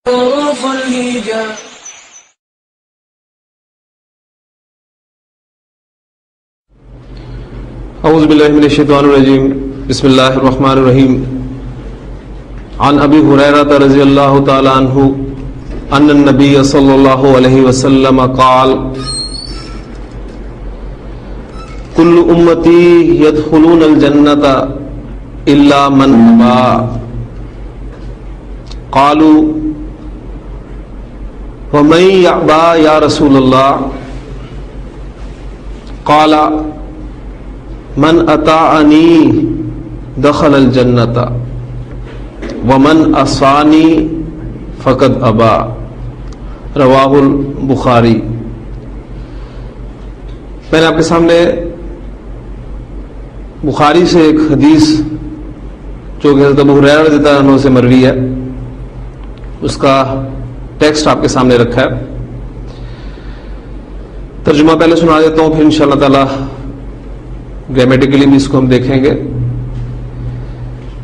حروف الهجاء. اعوذ باللہ من الشیطان الرجیم. بسم اللہ الرحمن الرحیم. عن ابی ہریرہ رضی اللہ تعالی عنہ ان النبی صلی اللہ علیہ وسلم قال کل امتی يدخلون الجنۃ الا من ابى. قالوا ومن يأبى یا رسول اللہ؟ قال من اطاعنی دخل الجنۃ ومن عصانی فقد ابا. رواہ البخاری. میں نے آپ کے سامنے بخاری سے ایک حدیث جو کہ حضرت ابو ہریرہ رضی اللہ عنہ سے مروی ہے، اس کا ٹیکسٹ آپ کے سامنے رکھا ہے. ترجمہ پہلے سنا دیتا ہوں، پھر انشاءاللہ تعالی گرامیٹیکلی بھی اس کو ہم دیکھیں گے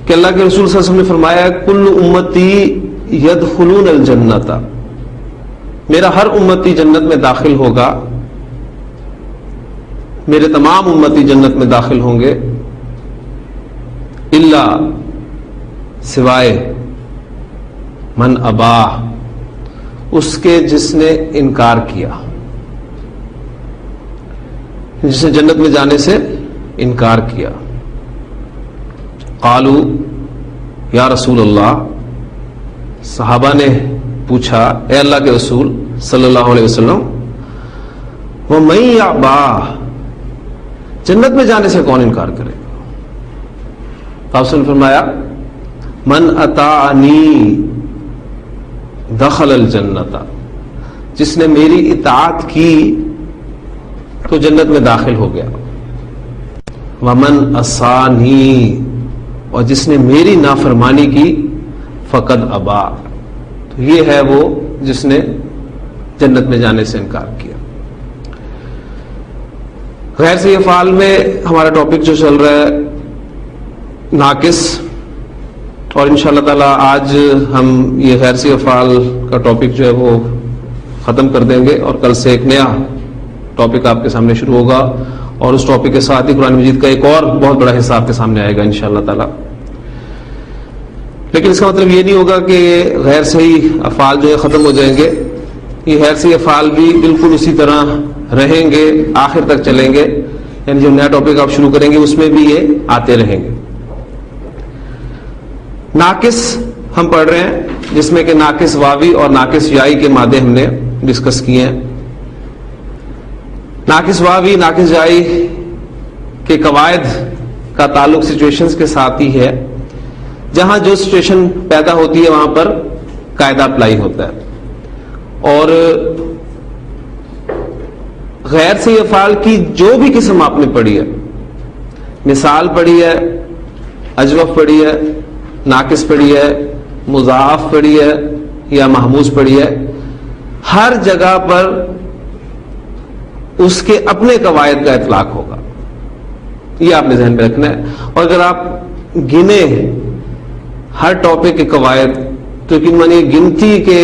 کہ اللہ کے رسول صلی اللہ علیہ وسلم نے فرمایا کل امتی یدخلون الجنۃ، میرا ہر امتی جنت میں داخل ہوگا، میرے تمام امتی جنت میں داخل ہوں گے، الا سوائے من ابا، اس کے جس نے انکار کیا، جس نے جنت میں جانے سے انکار کیا. قالوا یا رسول اللہ، صحابہ نے پوچھا اے اللہ کے رسول صلی اللہ علیہ وسلم، ومن یأبى، جنت میں جانے سے کون انکار کرے گا؟ آپ نے فرمایا من اطاعنی دخل الجنۃ، جس نے میری اطاعت کی تو جنت میں داخل ہو گیا. ومن عصانی، اور جس نے میری نافرمانی کی فقد ابا، تو یہ ہے وہ جس نے جنت میں جانے سے انکار کیا. غیر سے افعال میں ہمارا ٹاپک جو چل رہا ہے ناقص، اور انشاءاللہ تعالی آج ہم یہ غیر سے افعال کا ٹاپک جو ہے وہ ختم کر دیں گے، اور کل سے ایک نیا ٹاپک آپ کے سامنے شروع ہوگا، اور اس ٹاپک کے ساتھ ہی قرآن مجید کا ایک اور بہت بڑا حصہ آپ کے سامنے آئے گا انشاءاللہ تعالی. لیکن اس کا مطلب یہ نہیں ہوگا کہ غیر صحیح افعال جو ہے ختم ہو جائیں گے. یہ غیر صحیح افعال بھی بالکل اسی طرح رہیں گے، آخر تک چلیں گے، یعنی جو نیا ٹاپک آپ شروع کریں گے اس میں بھی یہ آتے رہیں گے. ناقص ہم پڑھ رہے ہیں، جس میں کہ ناقص واوی اور ناقص یائی کے مادے ہم نے ڈسکس کیے ہیں. ناقص واوی ناقص یائی کے قواعد کا تعلق سچویشنز کے ساتھ ہی ہے. جہاں جو سچویشن پیدا ہوتی ہے وہاں پر قاعدہ اپلائی ہوتا ہے. اور غیر سے افعال کی جو بھی قسم آپ نے پڑھی ہے، مثال پڑھی ہے، اجوف پڑھی ہے، ناقص پڑھی ہے، مضاعف پڑھی ہے یا محموز پڑھی ہے، ہر جگہ پر اس کے اپنے قواعد کا اطلاق ہوگا. یہ آپ نے ذہن میں رکھنا ہے. اور اگر آپ گنے ہر ٹاپک کے قواعد تو یقین مانیے گنتی کے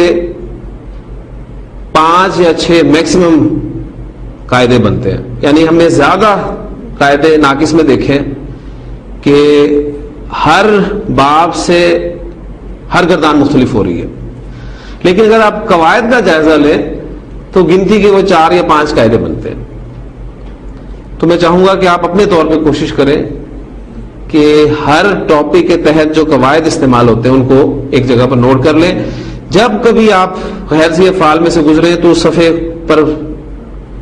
5 یا 6 میکسیمم قاعدے بنتے ہیں. یعنی ہم نے زیادہ قاعدے ناقص میں دیکھیں کہ ہر باب سے ہر گردان مختلف ہو رہی ہے. لیکن اگر آپ قواعد کا جائزہ لیں تو گنتی کے وہ 4 یا 5 قاعدے بنتے ہیں. تو میں چاہوں گا کہ آپ اپنے طور پہ کوشش کریں کہ ہر ٹاپک کے تحت جو قواعد استعمال ہوتے ہیں ان کو ایک جگہ پر نوٹ کر لیں. جب کبھی آپ غیر سے افعال میں سے گزرے تو اس صفحے پر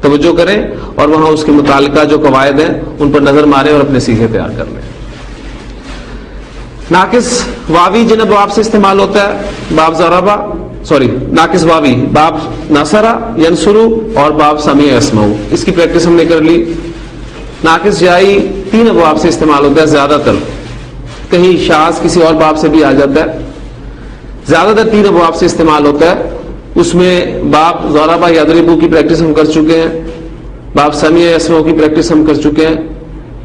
توجہ کریں اور وہاں اس کے متعلقہ جو قواعد ہیں ان پر نظر ماریں اور اپنے سیکھے تیار کر لیں. ناقص واوی جن ابواب سے استعمال ہوتا ہے، باب ضربہ ناقص واوی باب نصرہ ینصرو اور باب سمیع یسمع، اس کی پریکٹس ہم نے کر لی. ناقص یائی 3 ابواب سے استعمال ہوتا ہے زیادہ تر، کہیں شاذ کسی اور باب سے بھی آ جاتا ہے. زیادہ تر 3 ابواب سے استعمال ہوتا ہے. اس میں باب ضربہ یضربو کی پریکٹس ہم کر چکے ہیں، باب سمیع یسمع کی پریکٹس ہم کر چکے ہیں،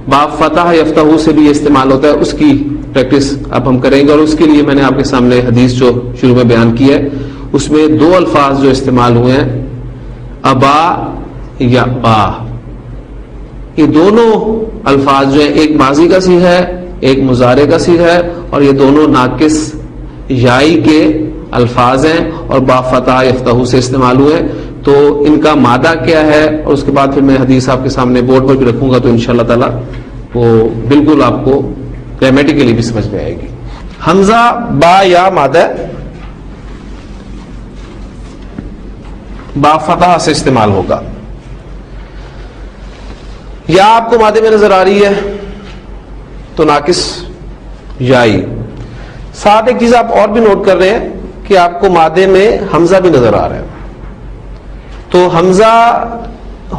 باب فتح یفتح سے بھی یہ استعمال ہوتا ہے، اس کی پریکٹس اب ہم کریں گے. اور اس کے لیے میں نے آپ کے سامنے حدیث جو شروع میں بیان کی ہے اس میں دو الفاظ جو استعمال ہوئے ہیں ابا یا با، یہ دونوں الفاظ جو ہیں ایک ماضی کا صیغہ ہے ایک مضارع کا صیغہ ہے، اور یہ دونوں ناقص یائی کے الفاظ ہیں اور با فتح یفتح سے استعمال ہوئے ہیں. تو ان کا مادہ کیا ہے، اور اس کے بعد پھر میں حدیث آپ کے سامنے بورڈ پر بھی رکھوں گا، تو انشاءاللہ تعالی وہ بالکل آپ کو گرامیٹیکلی بھی سمجھ میں آئے گی. حمزہ با یا مادہ با فتح سے استعمال ہوگا. یا آپ کو مادے میں نظر آ رہی ہے تو ناقص یائی. ساتھ ایک چیز آپ اور بھی نوٹ کر رہے ہیں کہ آپ کو مادے میں حمزہ بھی نظر آ رہا ہے، تو حمزہ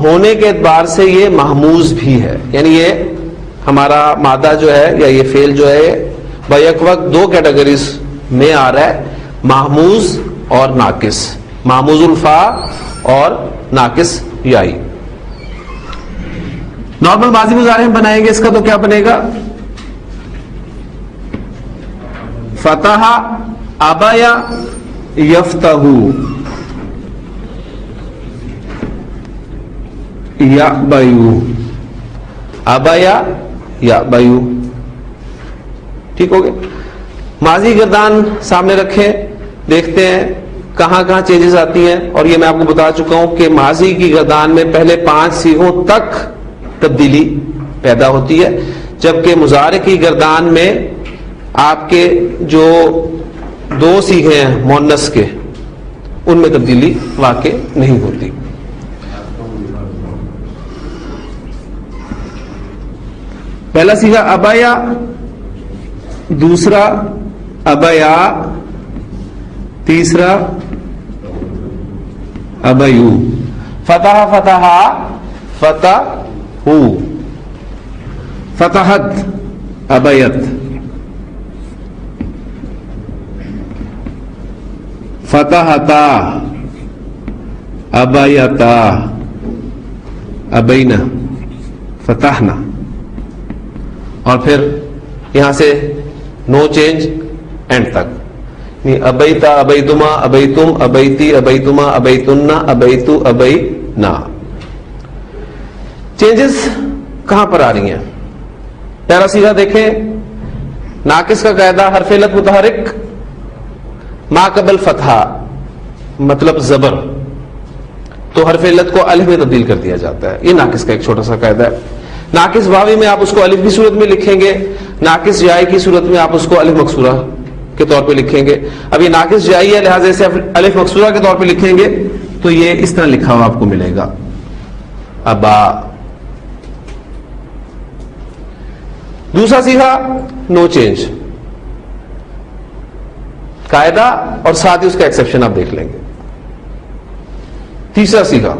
ہونے کے اعتبار سے یہ محموز بھی ہے، یعنی یہ ہمارا مادہ جو ہے یا یہ فعل جو ہے بیک وقت دو کیٹیگریز میں آ رہا ہے، محموز اور ناقص، محموز الفا اور ناقص یائی. نارمل ماضی مضارع ہم بنائیں گے اس کا تو کیا بنے گا؟ فتح ابیا یفتح یعبیو، ابیا یعبیو. ٹھیک ہو گیا. ماضی گردان سامنے رکھیں، دیکھتے ہیں کہاں کہاں چینجز آتی ہیں. اور یہ میں آپ کو بتا چکا ہوں کہ ماضی کی گردان میں پہلے 5 صیغوں تک تبدیلی پیدا ہوتی ہے، جبکہ مضارع کی گردان میں آپ کے جو 2 صیغے ہیں مؤنث کے ان میں تبدیلی واقع نہیں ہوتی. پہلا صیغہ ابیا، دوسرا ابیا، تیسرا ابیو. فتح فتح فتح ہو، فتحت ابیت، فتحتا ابیتا ابینا فتحنا. اور پھر یہاں سے نو چینج اینڈ تک، ابیتا ابیتما ابیتم ابیتی ابیتما ابیتنا ابیتو ابینا. چینجز کہاں پر آ رہی ہیں؟ پہلا صیغہ دیکھیں، ناقص کا قاعدہ حرف علت متحرک ما قبل فتحہ مطلب زبر، تو حرف علت کو الف میں تبدیل کر دیا جاتا ہے. یہ ناقص کا ایک چھوٹا سا قاعدہ ہے. ناقص واوی میں آپ اس کو الف کی صورت میں لکھیں گے، ناقص جائی کی صورت میں آپ اس کو الف مکسورہ کے طور پہ لکھیں گے. اب یہ ناقص جائی ہے لہٰذا سے الف مکسورہ کے طور پہ لکھیں گے تو یہ اس طرح لکھا ہوا آپ کو ملے گا، ابا. دوسرا صیغہ نو چینج قاعدہ اور ساتھ ہی اس کا ایکسیپشن آپ دیکھ لیں گے. تیسرا صیغہ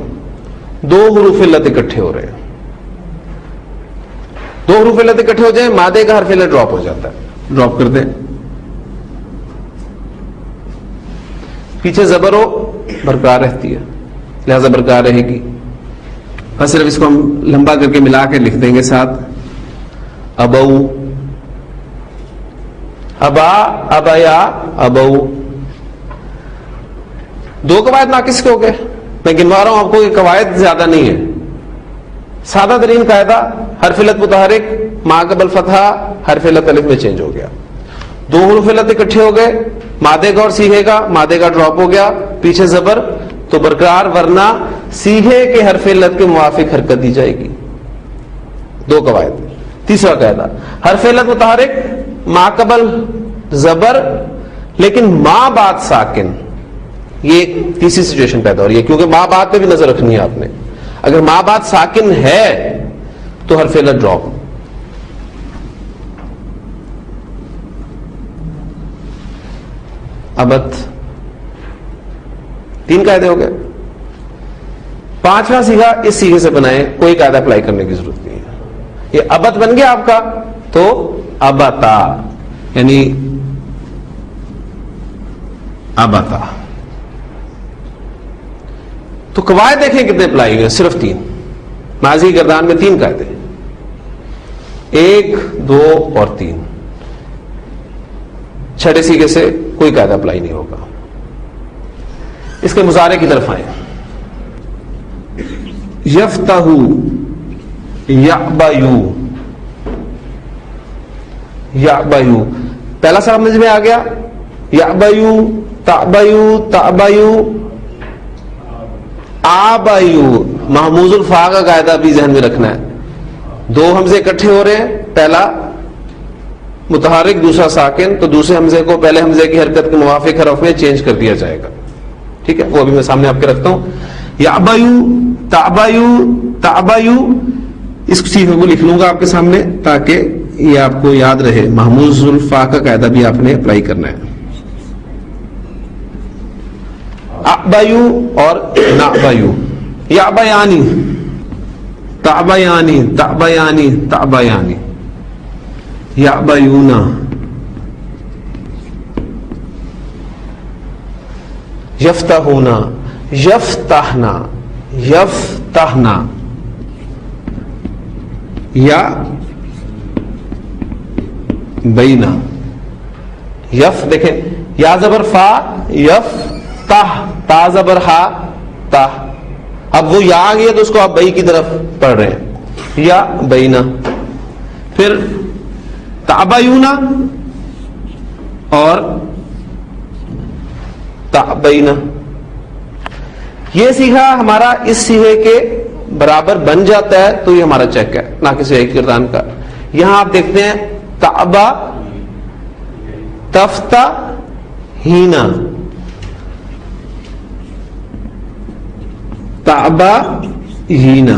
2 حروف علت اکٹھے ہو رہے ہیں، 2 حروف علت اکٹھے ہو جائیں مادے کا حرف علت ڈراپ ہو جاتا ہے، ڈراپ کر دیں. پیچھے زبر ہو برقرار رہتی ہے لہذا برقرار رہے گی. بس صرف اس کو ہم لمبا کر کے ملا کے لکھ دیں گے ساتھ، ابو، ابا ابیا ابو. 2 قواعد ناقص کے ہو گئے. میں گنوا رہا ہوں آپ کو، یہ قواعد زیادہ نہیں ہے. سادہ ترین قاعدہ حرف علت متحرک ما قبل فتحہ حرف علت الف میں چینج ہو گیا. 2 حروف علت اکٹھے ہو گئے، مادے کا اور سیغے کا، مادے کا ڈراپ ہو گیا، پیچھے زبر تو برقرار، ورنہ سیغے کے حرف علت کے موافق حرکت دی جائے گی. 2 قواعد. تیسرا قاعدہ حرف علت متحرک ما قبل زبر لیکن ما بعد ساکن. یہ ایک تیسری سچویشن پیدا ہو رہی ہے کیونکہ ما بعد پہ بھی نظر رکھنی ہے آپ نے. اگر ما بعد ساکن ہے تو حرف علت ڈراپ. ابت. 3 قاعدے ہو گئے. 5واں صیغہ اس صیغے سے بنائیں، کوئی قاعدہ اپلائی کرنے کی ضرورت نہیں ہے. یہ ابت بن گیا آپ کا تو ابتا یعنی ابتا. تو قواعد دیکھیں کتنے اپلائی ہوئے، صرف 3. ماضی گردان میں 3 قاعدے، 1 2 اور 3. چھٹے صیغے سے کوئی قاعدہ اپلائی نہیں ہوگا. اس کے مضارع کی طرف آئیں. یفتح یعبیو، یعبیو پہلا سمجھ میں آ گیا. یعبیو، تعبیو، تعبیو، آبیو. محموز الفا کا قاعدہ بھی ذہن میں رکھنا ہے. دو حمزے اکٹھے ہو رہے ہیں، پہلا متحرک دوسرا ساکن، تو دوسرے حمزے کو پہلے حمزے کی حرکت کے موافق حرف میں چینج کر دیا جائے گا. ٹھیک ہے، وہ ابھی میں سامنے آپ کے رکھتا ہوں. یعبیو، تعبیو، تعبیو. اس صیغے کو لکھ لوں گا آپ کے سامنے تاکہ یہ آپ کو یاد رہے. محموز الفا کا قاعدہ بھی آپ نے اپلائی کرنا ہے. ابیو اور نابیو. یعبیانی، تعبیانی، تعبیانی، تعبیانی. یعبیونا، یفتحونا، یفتحنا، یفتحنا. یا بینا. یف دیکھیں، یا زبر فا، یف تہ، تا زبر ہا، تہ. اب وہ یا آ گیا تو اس کو آپ بئی کی طرف پڑھ رہے ہیں. یا بینا. پھر تعبیونا اور تعبینا. یہ صیغہ ہمارا اس صیغے کے برابر بن جاتا ہے تو یہ ہمارا چیک ہے ناقص ایک کردان کا. یہاں آپ دیکھتے ہیں تعبا، تفتا، ہینا. تعبا، ہینا.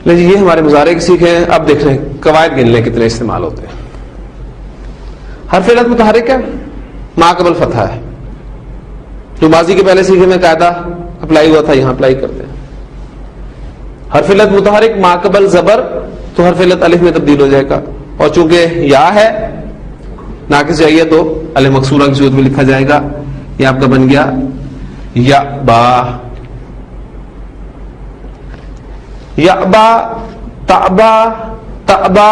یہ ہمارے مضارع کی سیکھ ہیں. اب دیکھ رہے ہیں قواعد گن لیں کتنے استعمال ہوتے ہیں. حرف علت متحرک ہے، ما قبل فتحہ ہے، جو ماضی کے پہلے سیکھے میں قاعدہ اپلائی ہوا تھا یہاں اپلائی کرتے ہیں. حرف علت متحرک ما قبل زبر تو حرف علت الف میں تبدیل ہو جائے گا، اور چونکہ یا ہے ناقص چاہیے تو الف مکسورہ کی صورت میں لکھا جائے گا. یہ آپ کا بن گیا یا با. یا با، تعبا، تعبا،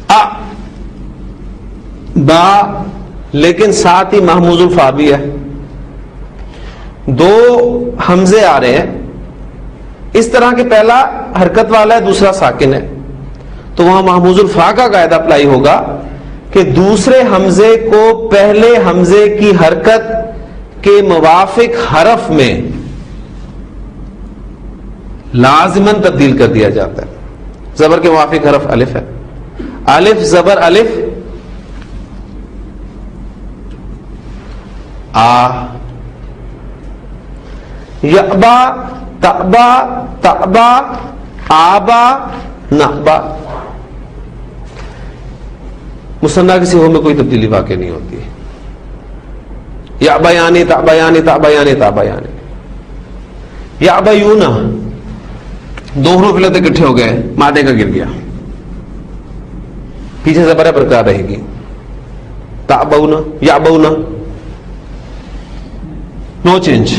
ا با. لیکن ساتھ ہی محموز الفا بھی ہے. دو حمزے آ رہے ہیں اس طرح کہ پہلا حرکت والا ہے دوسرا ساکن ہے، تو وہاں محموز الفا کا قاعدہ اپلائی ہوگا کہ دوسرے حمزے کو پہلے حمزے کی حرکت کے موافق حرف میں لازماً تبدیل کر دیا جاتا ہے. زبر کے موافق حرف الف ہے. الف زبر الف، آ. یعبا، تعبا، تعبا، آبا، نعبا. مثنیٰ کی صیغوں میں کوئی تبدیلی واقع نہیں ہوتی. یعبیانی، تعبیانی، تعبیانی، تعبیانی. یعبیونا، دو حروف علت اکٹھے ہو گئے، مادے کا گر گیا، پیچھے زبر برقرار رہے گی. تعبونا، یعبونا، نو چینج.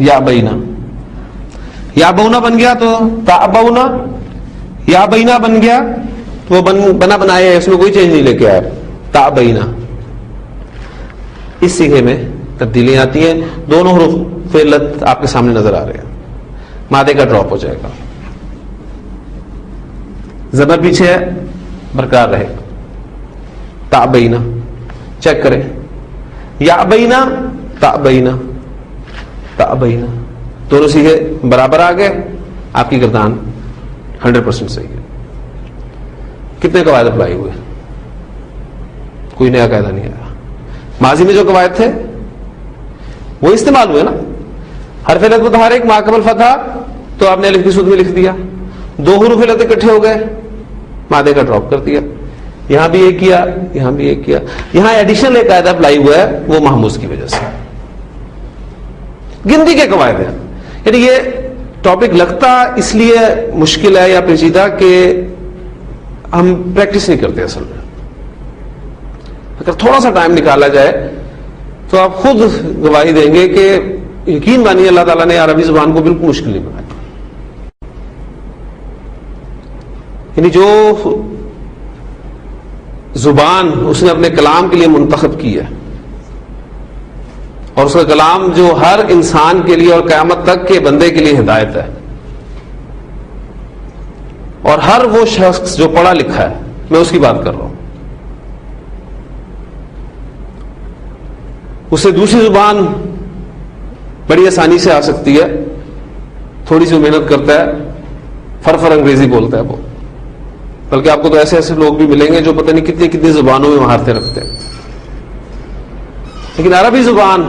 یا بینا، یا بونا بن گیا تو تعبونا. یا بینا بن گیا تو وہ بنا بنایا ہے، اس میں کوئی چینج نہیں لے کے آیا. تعبینا. اس صیغے میں تبدیلیاں آتی ہیں. دونوں حروف علت آپ کے سامنے نظر آ رہے ہیں. مادے کا ڈراپ ہو جائے گا، زبر پیچھے ہے برقرار رہے گا. تعبینا چیک کریں. یا بینا، تعبینا، تعبینا. دونوں صیغے برابر آ گئے، آپ کی گردان 100% صحیح ہے. کتنے قواعد اپلائی ہوئے؟ کوئی نیا قاعدہ نہیں آیا. ماضی میں جو قواعد تھے وہ استعمال ہوئے نا. حرف علت متحرک ما قبل فتحہ تو آپ نے الف کی صورت میں لکھ دیا. دو حروف علت اکٹھے ہو گئے، مادے کا ڈراپ کر دیا. یہاں بھی ایک کیا، یہاں بھی ایک کیا. یہاں ایڈیشنل ایک قاعدہ اپلائی ہوا ہے، وہ محموز کی وجہ سے. گنتی کے قواعد ہیں. یعنی یہ ٹاپک لگتا اس لیے مشکل ہے یا پیچیدہ کہ ہم پریکٹس نہیں کرتے. اصل میں اگر تھوڑا سا ٹائم نکالا جائے تو آپ خود گواہی دیں گے کہ یقین مانیے اللہ تعالیٰ نے عربی زبان کو بالکل مشکل نہیں بنایا. یعنی جو زبان اس نے اپنے کلام کے لیے منتخب کی ہے، اور اس کا کلام جو ہر انسان کے لیے اور قیامت تک کے بندے کے لیے ہدایت ہے، اور ہر وہ شخص جو پڑھا لکھا ہے، میں اس کی بات کر رہا ہوں، اسے دوسری زبان بڑی آسانی سے آ سکتی ہے، تھوڑی سی محنت کرتا ہے، فر انگریزی بولتا ہے وہ، بلکہ آپ کو تو ایسے ایسے لوگ بھی ملیں گے جو پتہ نہیں کتنی کتنی زبانوں میں مہارتیں رکھتے ہیں، لیکن عربی زبان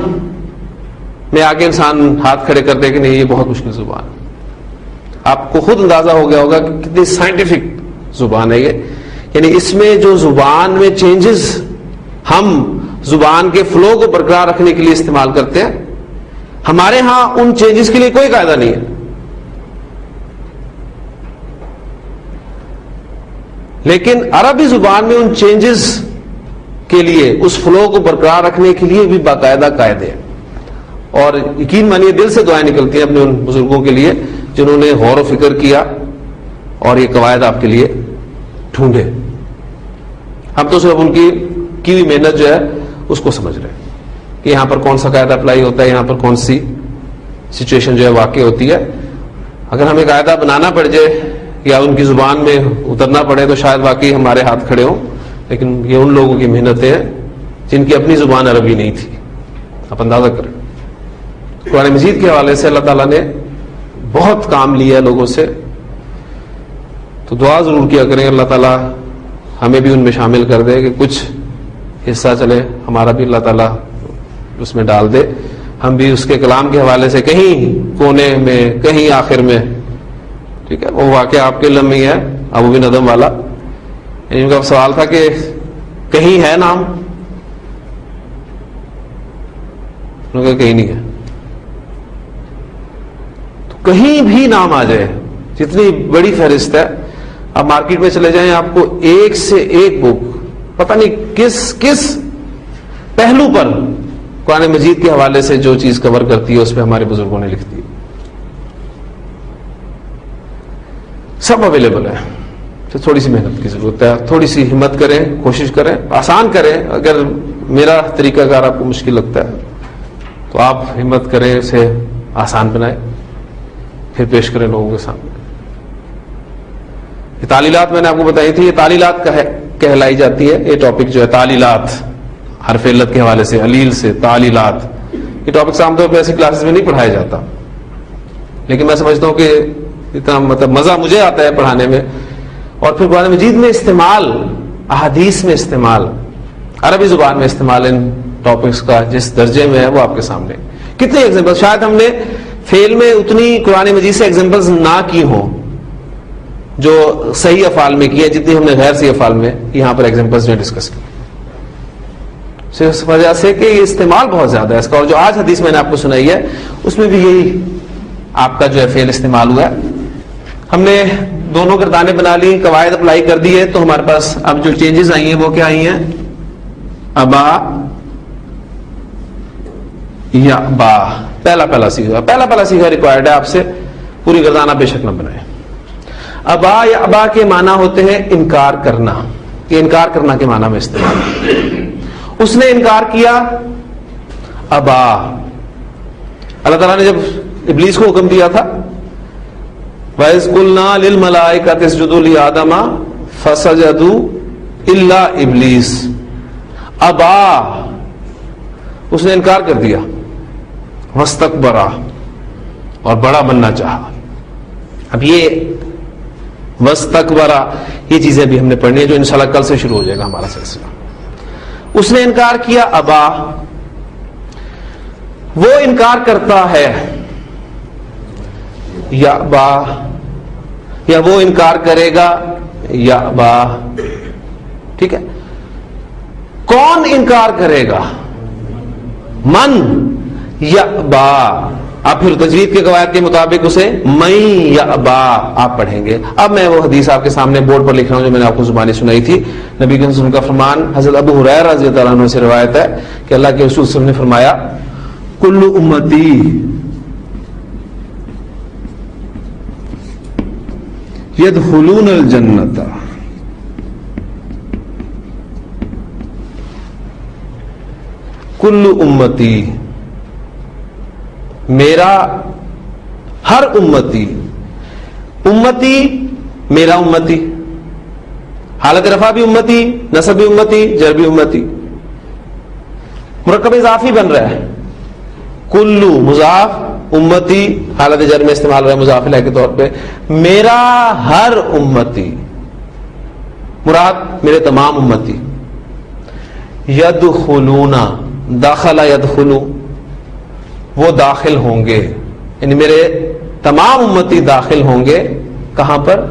میں آگے انسان ہاتھ کھڑے کر دے کہ نہیں یہ بہت مشکل زبان ہے. آپ کو خود اندازہ ہو گیا ہوگا کہ کتنی سائنٹیفک زبان ہے یہ، یعنی اس میں جو زبان میں چینجز ہم زبان کے فلو کو برقرار رکھنے کے لیے استعمال کرتے ہیں، ہمارے ہاں ان چینجز کے لیے کوئی قاعدہ نہیں ہے، لیکن عربی زبان میں ان چینجز کے لیے، اس فلو کو برقرار رکھنے کے لیے بھی باقاعدہ قاعدے ہیں. اور یقین مانیے دل سے دعائیں نکلتی ہیں اپنے ان بزرگوں کے لیے جنہوں نے غور و فکر کیا اور یہ قواعد آپ کے لیے ڈھونڈے. ہم تو صرف ان کی ہوئی محنت جو ہے اس کو سمجھ رہے ہیں کہ یہاں پر کون سا قاعدہ اپلائی ہوتا ہے، یہاں پر کون سی سچویشن جو ہے واقع ہوتی ہے. اگر ہمیں قاعدہ بنانا پڑ جائے یا ان کی زبان میں اترنا پڑے تو شاید واقعی ہمارے ہاتھ کھڑے ہوں، لیکن یہ ان لوگوں کی محنتیں ہیں جن کی اپنی زبان عربی نہیں تھی. آپ اندازہ کریں. قرآن مجید کے حوالے سے اللہ تعالیٰ نے بہت کام لیا ہے لوگوں سے، تو دعا ضرور کیا کریں اللہ تعالیٰ ہمیں بھی ان میں شامل کر دے کہ کچھ حصہ چلے ہمارا بھی اللہ تعالیٰ اس میں ڈال دے، ہم بھی اس کے کلام کے حوالے سے کہیں کونے میں کہیں آخر میں. ٹھیک ہے، وہ واقعہ آپ کے علم میں ہی ہے ابو بن ادم والا. ان کا سوال تھا کہ کہیں ہے نام، انہوں نے کہا کہیں نہیں ہے. تو کہیں بھی نام آ جائے، جتنی بڑی فہرست ہے، آپ مارکیٹ میں چلے جائیں، آپ کو ایک سے ایک بک پتہ نہیں کس پہلو پر قرآن مجید کے حوالے سے جو چیز کور کرتی ہے اس پہ ہمارے بزرگوں نے لکھ دی. سب اویلیبل ہے. تو تھوڑی سی محنت کی ضرورت ہے، تھوڑی سی ہمت کریں، کوشش کریں، آسان کریں. اگر میرا طریقہ کار آپ کو مشکل لگتا ہے تو آپ ہمت کریں، اسے آسان بنائیں، پھر پیش کریں لوگوں کے سامنے. یہ تعلیلات میں نے آپ کو بتائی تھی، یہ تعلیلات کہلائی جاتی ہے. یہ ٹاپک جو ہے تعلیلات، حرف علت کے حوالے سے علیل سے تعلیلات، یہ ٹاپک عام طور پہ ایسی کلاسز میں نہیں پڑھایا جاتا، لیکن میں سمجھتا ہوں کہ اتنا مزہ مجھے آتا ہے پڑھانے میں. اور پھر قرآن مجید میں استعمال، احادیث میں استعمال، عربی زبان میں استعمال ان ٹاپکس کا جس درجے میں ہے وہ آپ کے سامنے. کتنے ایگزامپل، شاید ہم نے فعل میں اتنی قرآن مجید سے ایگزامپلز نہ کی ہوں جو صحیح افعال میں کی ہے جتنی ہم نے غیر صحیح افعال میں یہاں پر ایگزامپلز نے ڈسکس کی. اس وجہ سے کہ یہ استعمال بہت زیادہ ہے اس کا. اور جو آج حدیث میں نے آپ کو سنائی ہے اس میں بھی یہی آپ کا جو ہے فعل استعمال ہوا ہے. ہم نے دونوں گردانیں بنا لی، قواعد اپلائی کر دی ہے، تو ہمارے پاس اب جو چینجز آئی ہیں وہ کیا آئی ہیں؟ ابا یا با. پہلا سیغہ ریکوائرڈ ہے آپ سے، پوری گردانہ بے شک نہ بنائیں. ابا یا ابا کے معنی ہوتے ہیں انکار کرنا. یہ انکار کرنا کے معنی میں استعمال. اس نے انکار کیا، ابا. اللہ تعالیٰ نے جب ابلیس کو حکم دیا تھا وَإِذْ قُلْنَا لِلْمَلَائِكَةِ اسْجُدُوا لِآدَمَ فَسَجَدُوا إِلَّا إِبْلِيسَ ابا، اس نے انکار کر دیا. وَاسْتَكْبَرَ، اور بڑا بننا چاہا. اب یہ وَاسْتَكْبَرَ یہ چیزیں بھی ہم نے پڑھنی ہے جو انشاءاللہ کل سے شروع ہو جائے گا ہمارا سلسلہ. اس نے انکار کیا، ابا. وہ انکار کرتا ہے، یا با، یا وہ انکار کرے گا، یا با. ٹھیک ہے، کون انکار کرے گا؟ من یا با. آپ پھر تجوید کے قواعد کے مطابق اسے من یا با آپ پڑھیں گے. اب میں وہ حدیث آپ کے سامنے بورڈ پر لکھ رہا ہوں جو میں نے آپ کو زبانی سنائی تھی. نبی کے رسول کا فرمان حضرت ابو ہریرہ رضی اللہ عنہ سے روایت ہے کہ اللہ کے رسول صلی اللہ علیہ وسلم نے فرمایا کل امتی يدخلون الجنة کل امتی، میرا ہر امتی، امتی میرا امتی، حالت رفع بھی امتی، نصب بھی امتی، جر بھی امتی، مرکب اضافی بن رہا ہے، کلو مضاف، امتی حالت جر میں استعمال ہو رہا ہے مضاف الیہ کے طور پہ، میرا ہر امتی، مراد میرے تمام امتی، یدخلون، داخلہ یدخلو، وہ داخل ہوں گے، یعنی میرے تمام امتی داخل ہوں گے کہاں پر؟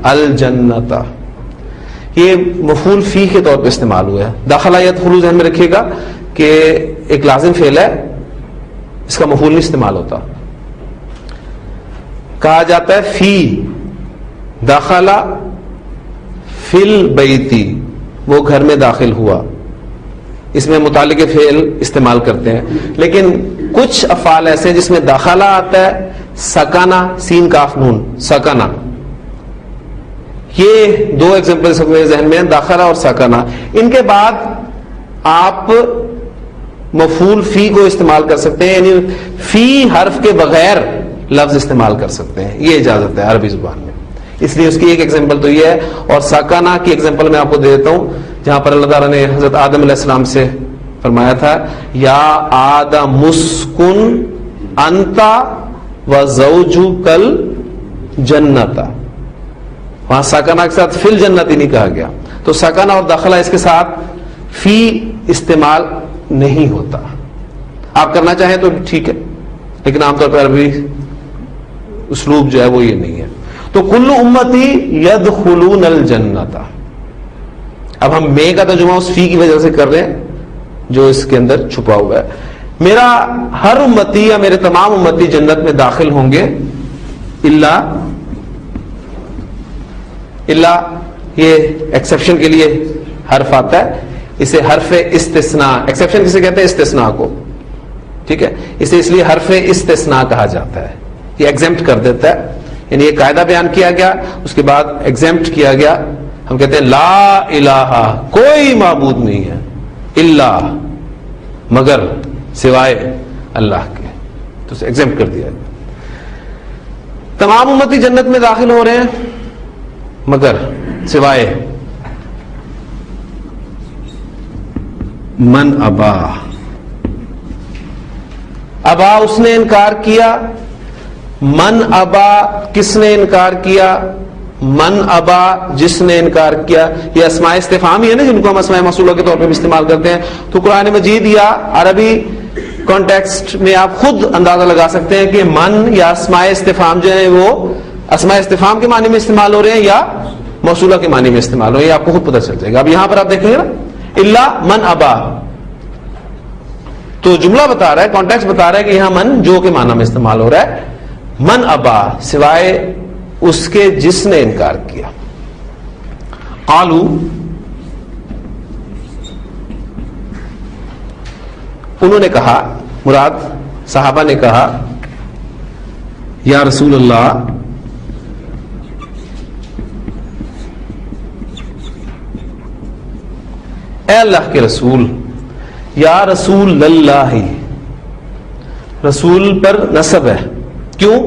الجنت. یہ مفعول فی کے طور پہ استعمال ہوا ہے. داخلہ یدخلو ذہن میں رکھیے گا کہ ایک لازم فعل ہے، اس کا مفعول نہیں استعمال ہوتا. کہا جاتا ہے فی داخلہ فی البیتی، وہ گھر میں داخل ہوا، اس میں متعلق فعل استعمال کرتے ہیں. لیکن کچھ افعال ایسے ہیں جس میں داخلہ آتا ہے، سکانہ، سین کاف نون، سکانہ. یہ دو ایگزامپل میرے ذہن میں ہیں، داخلہ اور سکانہ. ان کے بعد آپ مفعول فی کو استعمال کر سکتے ہیں، یعنی فی حرف کے بغیر لفظ استعمال کر سکتے ہیں، یہ اجازت ہے عربی زبان میں. اس لیے اس کی ایک ایگزامپل تو یہ ہے. اور سکانہ کی ایگزامپل میں آپ کو دے دیتا ہوں، جہاں پر اللہ تعالیٰ نے حضرت آدم علیہ السلام سے فرمایا تھا یا آدم اسکن انت وزوجک الجنت. وہاں سکانہ کے ساتھ فی الجنت ہی نہیں کہا گیا. تو سکانہ اور داخلہ اس کے ساتھ فی استعمال نہیں ہوتا. آپ کرنا چاہیں تو ٹھیک ہے، لیکن عام طور پر عربی اسلوب جو ہے وہ یہ نہیں ہے. تو کل امتی یدخلون الجنت. اب ہم میں کا ترجمہ اس فی کی وجہ سے کر رہے ہیں جو اس کے اندر چھپا ہوا ہے. میرا ہر امتی یا میرے تمام امتی جنت میں داخل ہوں گے اللہ یہ ایکسیپشن کے لیے حرف آتا ہے، اسے حرف استثناء، ایکسیپشن کسے کہتے ہیں؟ استثناء کو. ٹھیک ہے، اسے اس لیے حرف استثناء کہا جاتا ہے. یہ ایگزمپٹ کر دیتا ہے، یعنی یہ قاعدہ بیان کیا گیا، اس کے بعد ایگزمپٹ کیا گیا. ہم کہتے ہیں لا الہ، کوئی معبود نہیں ہے، الا مگر، سوائے اللہ کے، تو اسے ایگزمپٹ کر دیا گیا. تمام امتی جنت میں داخل ہو رہے ہیں مگر، سوائے من ابا. ابا اس نے انکار کیا. من ابا کس نے انکار کیا؟ من ابا جس نے انکار کیا. یہ اسماء استفہام ہی ہے نا جن کو ہم اسماء موصولہ کے طور پہ بھی استعمال کرتے ہیں. تو قرآن مجید یا عربی کانٹیکسٹ میں آپ خود اندازہ لگا سکتے ہیں کہ من یا اسماء استفہام جو ہیں وہ اسماء استفہام کے معنی میں استعمال ہو رہے ہیں یا موصولہ کے معنی میں استعمال ہو رہے ہیں. یہ آپ کو خود پتہ چل جائے گا. اب یہاں پر آپ دیکھیں گے نا الا من ابا، تو جملہ بتا رہا ہے، کانٹیکسٹ بتا رہا ہے کہ یہاں من جو کے معنی میں استعمال ہو رہا ہے. من ابا سوائے اس کے جس نے انکار کیا. قالو انہوں نے کہا، مراد صحابہ نے کہا، یا رسول اللہ اے اللہ کے رسول، یا رسول اللہ، رسول پر نسب ہے. کیوں؟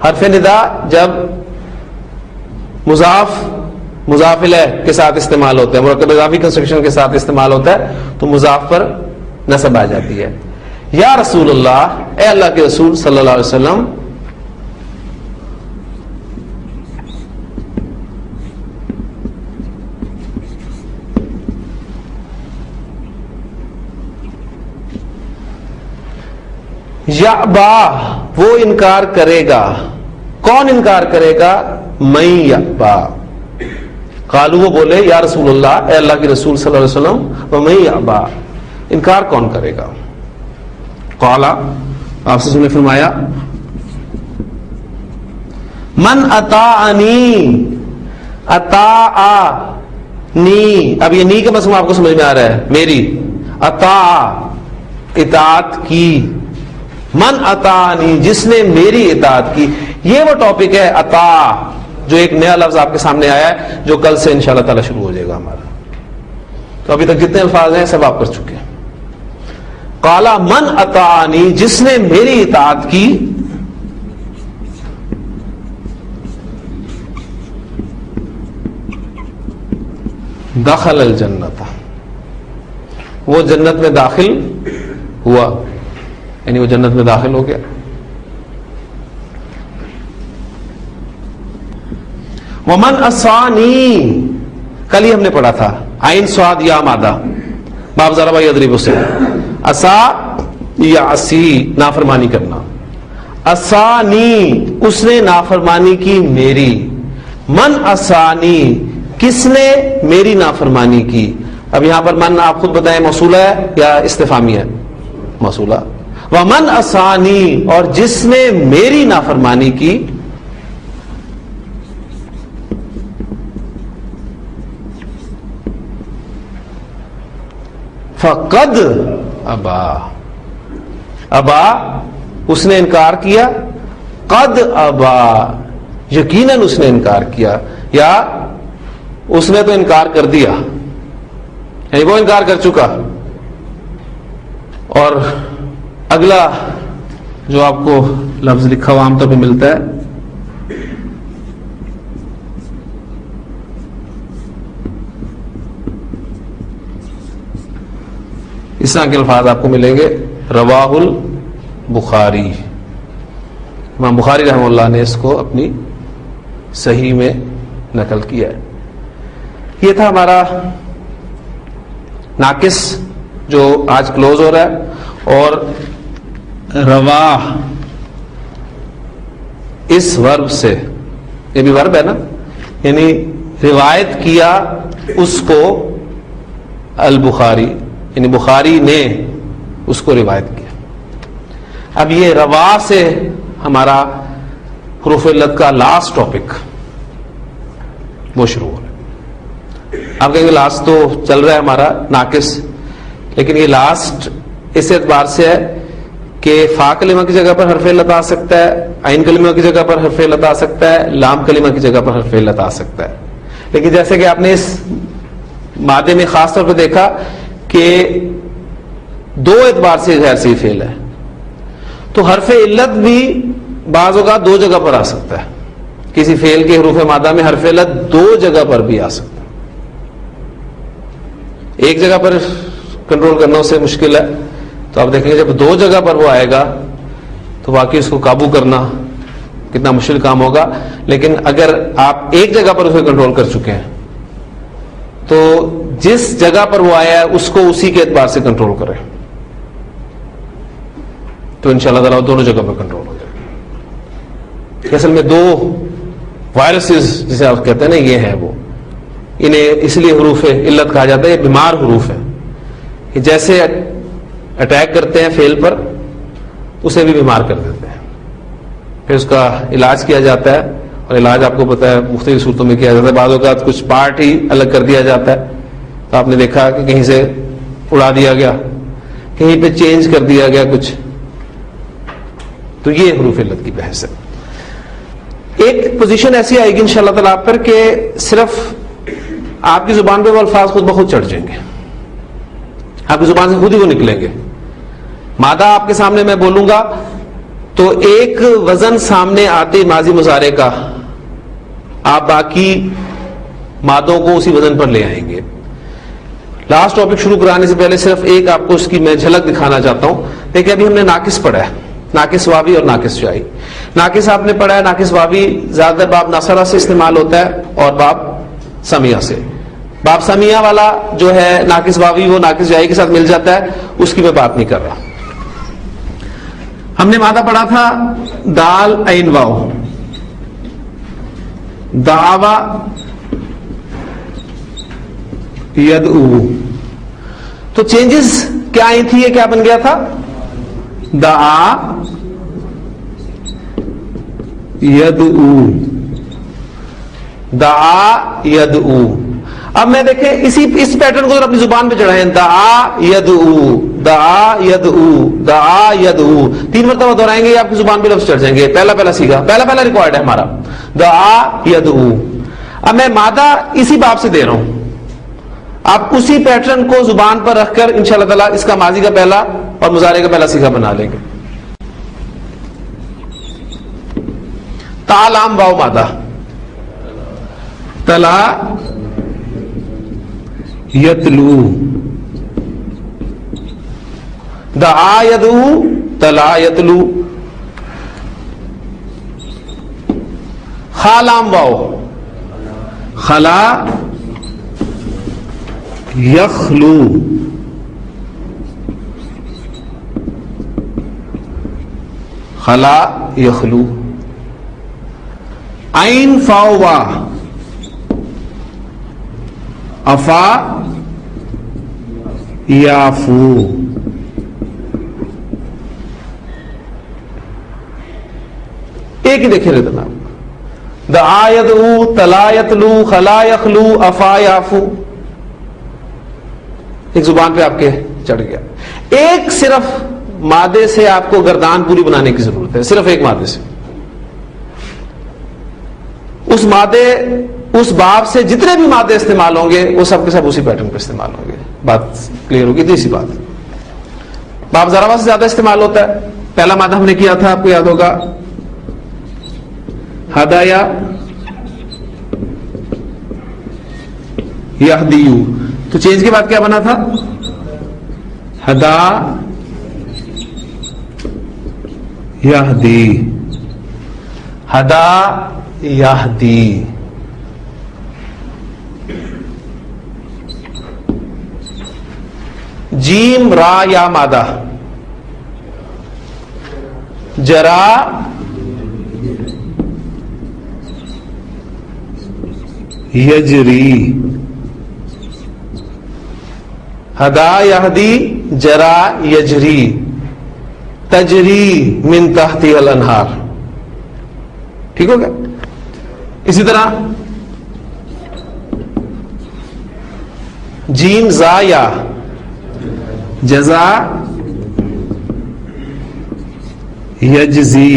حرف ندا جب مضاف الیہ کے ساتھ استعمال ہوتا ہے، مرکب اضافی کنسٹرکشن کے ساتھ استعمال ہوتا ہے تو مضاف پر نسب آ جاتی ہے. یا رسول اللہ، اے اللہ کے رسول صلی اللہ علیہ وسلم، یعبا وہ انکار کرے گا. کون انکار کرے گا؟ میں یعبا. قالو وہ بولے یا رسول اللہ، اے اللہ کے رسول صلی اللہ علیہ وسلم، ومن یعبا انکار کون کرے گا؟ قال آپ سے نے فرمایا من اطاعنی، اطاعنی، اب یہ نی کا مفہوم آپ کو سمجھ میں آ رہا ہے، میری، اطاع اطاعت کی، من اطاعنی جس نے میری اطاعت کی. یہ وہ ٹاپک ہے اطاع، جو ایک نیا لفظ آپ کے سامنے آیا ہے جو کل سے انشاءاللہ تعالی شروع ہو جائے گا ہمارا. تو ابھی تک جتنے الفاظ ہیں سب آپ کر چکے ہیں. قال من اطاعنی، جس نے میری اطاعت کی، دخل الجنت، وہ جنت میں داخل ہوا، یعنی وہ جنت میں داخل ہو گیا. ومن عصانی، کل ہی ہم نے پڑھا تھا، عین صاد یا مادہ، باب ضرب یضرب سے، عصا یا عصی، نافرمانی کرنا. عصانی، اس نے نافرمانی کی میری. من عصانی، کس نے میری نافرمانی کی. اب یہاں پر من آپ خود بتائیں موصولہ ہے یا استفہامی ہے؟ موصولہ. ومن عصانی، اور جس نے میری نافرمانی کی. فقد ابا، ابا اس نے انکار کیا. قد ابا، یقیناً اس نے انکار کیا، یا اس نے تو انکار کر دیا، یعنی وہ انکار کر چکا. اور اگلا جو آپ کو لفظ لکھا ہوا عام طور پہ ملتا ہے، اس طرح کے الفاظ آپ کو ملیں گے. رواہ البخاری، امام بخاری رحمہ اللہ نے اس کو اپنی صحیح میں نقل کیا ہے. یہ تھا ہمارا ناقص جو آج کلوز ہو رہا ہے. اور رواہ اس ورب سے، یہ بھی ورب ہے نا، یعنی روایت کیا اس کو البخاری، یعنی بخاری نے اس کو روایت کیا. اب یہ روا سے ہمارا حروف علت کا لاسٹ ٹاپک وہ شروع ہو رہا ہے. آپ کہیں گے لاسٹ تو چل رہا ہے ہمارا ناقص، لیکن یہ لاسٹ اس اعتبار سے ہے کہ فا کلمہ کی جگہ پر حرف علت آ سکتا ہے، عین کلمہ کی جگہ پر حرف علت آ سکتا ہے، لام کلمہ کی جگہ پر حرف علت آ سکتا ہے. لیکن جیسے کہ آپ نے اس مادے میں خاص طور پہ دیکھا کہ دو اعتبار سے غیر صحیح فعل ہے، تو حرف علت بھی بعض اوقات دو جگہ پر آ سکتا ہے. کسی فعل کے حروف مادہ میں حرف علت دو جگہ پر بھی آ سکتا ہے. ایک جگہ پر کنٹرول کرنا اس سے مشکل ہے، تو آپ دیکھیں گے جب دو جگہ پر وہ آئے گا تو واقعی اس کو قابو کرنا کتنا مشکل کام ہوگا. لیکن اگر آپ ایک جگہ پر اسے کنٹرول کر چکے ہیں تو جس جگہ پر وہ آیا ہے اس کو اسی کے اعتبار سے کنٹرول کریں تو انشاءاللہ تعالیٰ دونوں جگہ پر کنٹرول ہو جائے گا. اصل میں دو وائرسز جسے آپ کہتے ہیں نا، یہ ہیں وہ، انہیں اس لیے حروف علت کہا جاتا ہے. یہ بیمار حروف ہیں، یہ جیسے اٹیک کرتے ہیں فعل پر اسے بھی بیمار کر دیتے ہیں. پھر اس کا علاج کیا جاتا ہے، اور علاج آپ کو پتا ہے مختلف صورتوں میں کیا جاتا ہے. بعض اوقات کچھ پارٹ ہی الگ کر دیا جاتا ہے، تو آپ نے دیکھا کہ کہیں سے اڑا دیا گیا، کہیں پہ چینج کر دیا گیا کچھ. تو یہ حروف علت کی بحث ہے. ایک پوزیشن ایسی آئے گی انشاءاللہ تعالیٰ آپ پر کہ صرف آپ کی زبان پہ وہ الفاظ خود بخود چڑھ جائیں گے، آپ کی زبان سے خود ہی وہ نکلیں گے. مادہ آپ کے سامنے میں بولوں گا تو ایک وزن سامنے آتے ماضی مضارع کا، آپ باقی مادوں کو اسی وزن پر لے آئیں گے. لاسٹ ٹاپک شروع کرانے سے پہلے صرف ایک آپ کو اس کی میں جھلک دکھانا چاہتا ہوں. دیکھیں ابھی ہم نے ناقص پڑھا ہے، ناقص واوی اور ناقص شائی. ناقص آپ نے پڑھا ہے، ناقص واوی زیادہ باب ناصرہ سے استعمال ہوتا ہے اور باب سمیہ سے. باب سمیہ والا جو ہے ناقص واوی وہ ناقص جائی کے ساتھ مل جاتا ہے، اس کی میں بات نہیں کر رہا. ہم نے مادہ پڑھا تھا دال عین واو، دعوا یدعو. تو چینجز کیا آئی تھی، یہ کیا بن گیا تھا؟ دعا یدعو، دعا یدعو. اب میں دیکھیں اس پیٹرن کو اپنی زبان پہ چڑھائیں، دعا یدعو، دعا یدعو، دعا یدعو. 3 مرتبہ دہرائیں گے، یہ آپ کی زبان پہ لفظ چڑھ جائیں گے. پہلا سیکھا، پہلا ریکارڈ ہے ہمارا دعا یدعو. اب میں مادہ اسی باب سے دے رہا ہوں، آپ اسی پیٹرن کو زبان پر رکھ کر انشاءاللہ تعالی اس کا ماضی کا پہلا اور مضارع کا پہلا صیغہ بنا لیں گے. تا لام واو مادہ. تلا یتلو. دعا یدعو تلا یتلو. خا لام واو خلا یخلو. خلا یخلو. عین فاو وا افا یافو. ایک ہی دیکھے رہے جناب. دعا یدعو تلا یتلو خلا یخلو افا یافو. ایک زبان پہ آپ کے چڑھ گیا. ایک صرف مادے سے آپ کو گردان پوری بنانے کی ضرورت ہے, صرف ایک مادے سے. اس مادے اس باب سے جتنے بھی مادے استعمال ہوں گے وہ سب کے سب اسی پیٹرن پہ استعمال ہوں گے. بات کلیئر ہوگی. تیسری بات, باب ضربہ سے زیادہ استعمال ہوتا ہے. پہلا مادہ ہم نے کیا تھا, آپ کو یاد ہوگا, ہدایا یہدیو. تو چینج کے بعد کیا بنا تھا؟ ہدا یہدی. ہدا یہدی. جیم را یا مادہ. جرا یجری. ہدا یہدی جرا یجری. تجری من تحتی الانہار. ٹھیک ہو گیا. اسی طرح جیم زا یا جزا یجزی.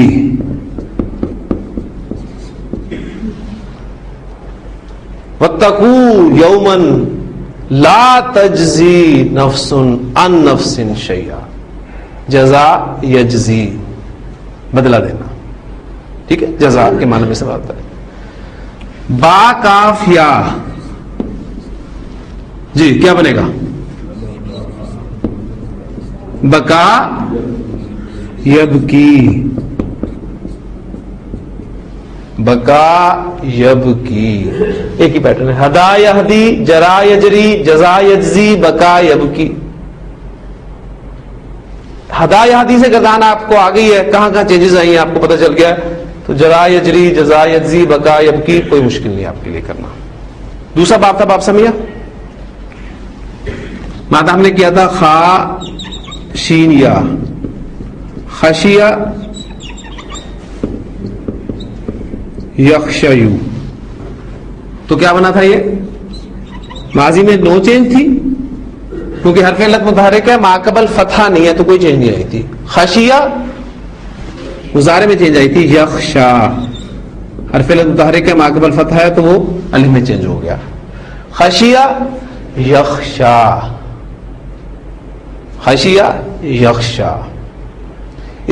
واتقوا یوما لا تجزی نفس عن نفس شیئا. جزا یجزی, بدلہ دینا. ٹھیک ہے, جزا کے معنی میں سے بات ہے. با کاف یا جی کیا بنے گا؟ بکا یبکی. بکا یبکی. ایک ہی پیٹرن ہے. ہدا یہدی جرا یجری جزا یجزی بکا یبکی. ہدا یہدی سے گردان آپ کو آ گئی ہے. کہاں کہاں چینجز آئی ہیں آپ کو پتہ چل گیا ہے. تو جرا یجری جزا یجزی بکا یبکی کوئی مشکل نہیں آپ کے لیے کرنا. دوسرا باب تھا باب سمیہ. مادہ ہم نے کیا تھا خا شین یا. خشیہ یخشیو. تو کیا بنا تھا یہ؟ ماضی میں نو چینج تھی کیونکہ حرف علت متحرک ہے, ماقبل فتحہ نہیں ہے تو کوئی چینج نہیں آئی تھی. خشیہ مضارع میں چینج آئی تھی. یخشا حرف علت متحرک ہے, ماقبل فتحہ ہے تو وہ الف میں چینج ہو گیا. خشیہ یخشا. خشیہ یخشا.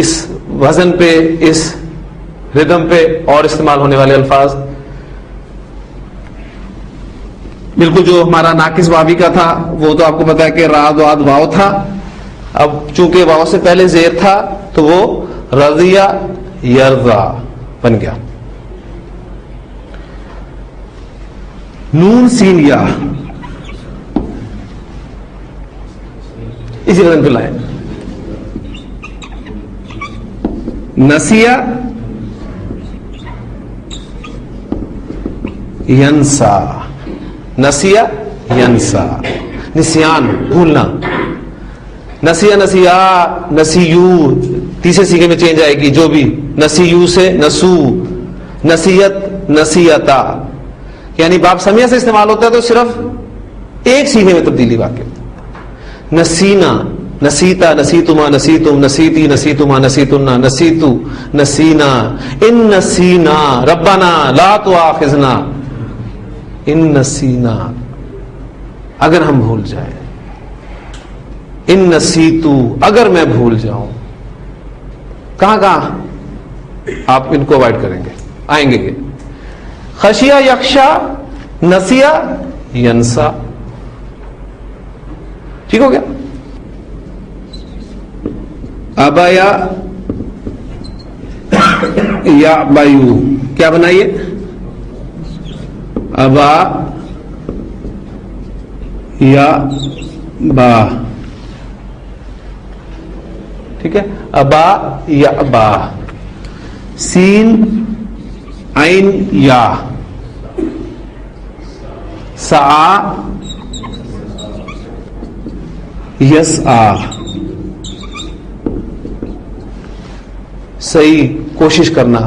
اس وزن پہ, اس ردم پہ اور استعمال ہونے والے الفاظ بالکل جو ہمارا ناقص واوی کا تھا وہ تو آپ کو پتا ہے کہ را دعاد واو تھا. اب چونکہ واو سے پہلے زیر تھا تو وہ رضیہ یرضا بن گیا. نون سین یا اسی وزن پہ لائے. نسیہ ینسا. نسیہ ینسا, نسیان بھولنا. نسیہ نسیہ نسیو تیسرے سیغے میں چینج آئے گی. جو بھی نسیو سے نسو, نسیت نسیتا. یعنی باب سمیہ سے استعمال ہوتا ہے تو صرف ایک سیغے میں تبدیلی واقع. نسینا نسیتا نسیتما نسیتم نسیتی نسیتما نسیتنا نسیتو نسینا. ان نسینا ربنا لا تؤاخذنا. ان نسینا اگر ہم بھول جائیں. ان نسیتو اگر میں بھول جاؤں. کہاں کہاں آپ ان کو اوائڈ کریں گے, آئیں گے یہ خشیہ یخشا, نسیہ ینسا. ٹھیک ہو گیا. ابایا یا بایو کیا بنائیے, ابا یا با. ٹھیک ہے, ابا یا با, سین عین یا, سعا یسعا. صحیح کوشش کرنا.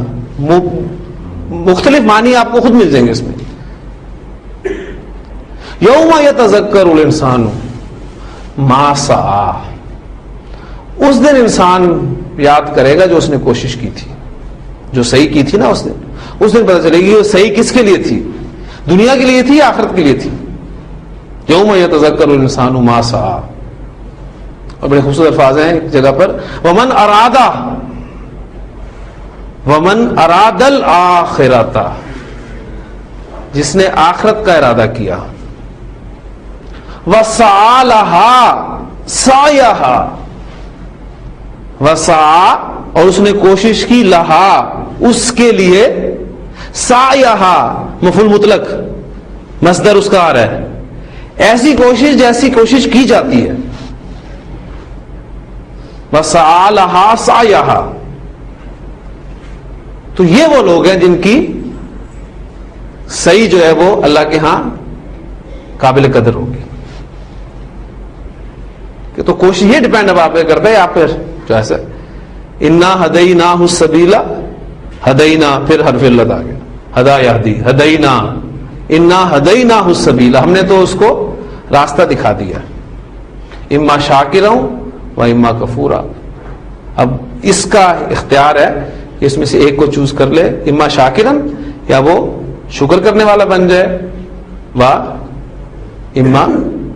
مختلف معنی آپ کو خود مل جائیں گے اس میں. یوم یتذکر الانسان ما سعی, اس دن انسان یاد کرے گا جو اس نے کوشش کی تھی, جو صحیح کی تھی نا اس دن پتہ چلے گی وہ صحیح کس کے لیے تھی, دنیا کے لیے تھی یا آخرت کے لیے تھی. یوم یتذکر الانسان ما سعی. اور بڑے خوبصورت الفاظ ہیں ایک جگہ پر, ومن اراد الآخرۃ, جس نے آخرت کا ارادہ کیا, وسعی لہا سعیہا, وسعی اور اس نے کوشش کی, لہا اس کے لیے, سعیہا مفعول مطلق مصدر اس کا آ رہا ہے, ایسی کوشش جیسی کوشش کی جاتی ہے. وسعی لہا سعیہا, تو یہ وہ لوگ ہیں جن کی صحیح جو ہے وہ اللہ کے ہاں قابل قدر ہوگی. کہ تو کوشش یہ ڈیپینڈ اب آپ پہ کرتا ہے, آپ پھر جو ایسا انا ہدیناہ السبیل, ہدینا پھر حرف علت آ گیا, ہدا یہدی, ہدینا, انا ہدیناہ السبیل, ہم نے تو اس کو راستہ دکھا دیا, اما شاکرا و اما کفورا. اب اس کا اختیار ہے کہ اس میں سے ایک کو چوز کر لے, اما شاکرن, یا وہ شکر کرنے والا بن جائے, و اما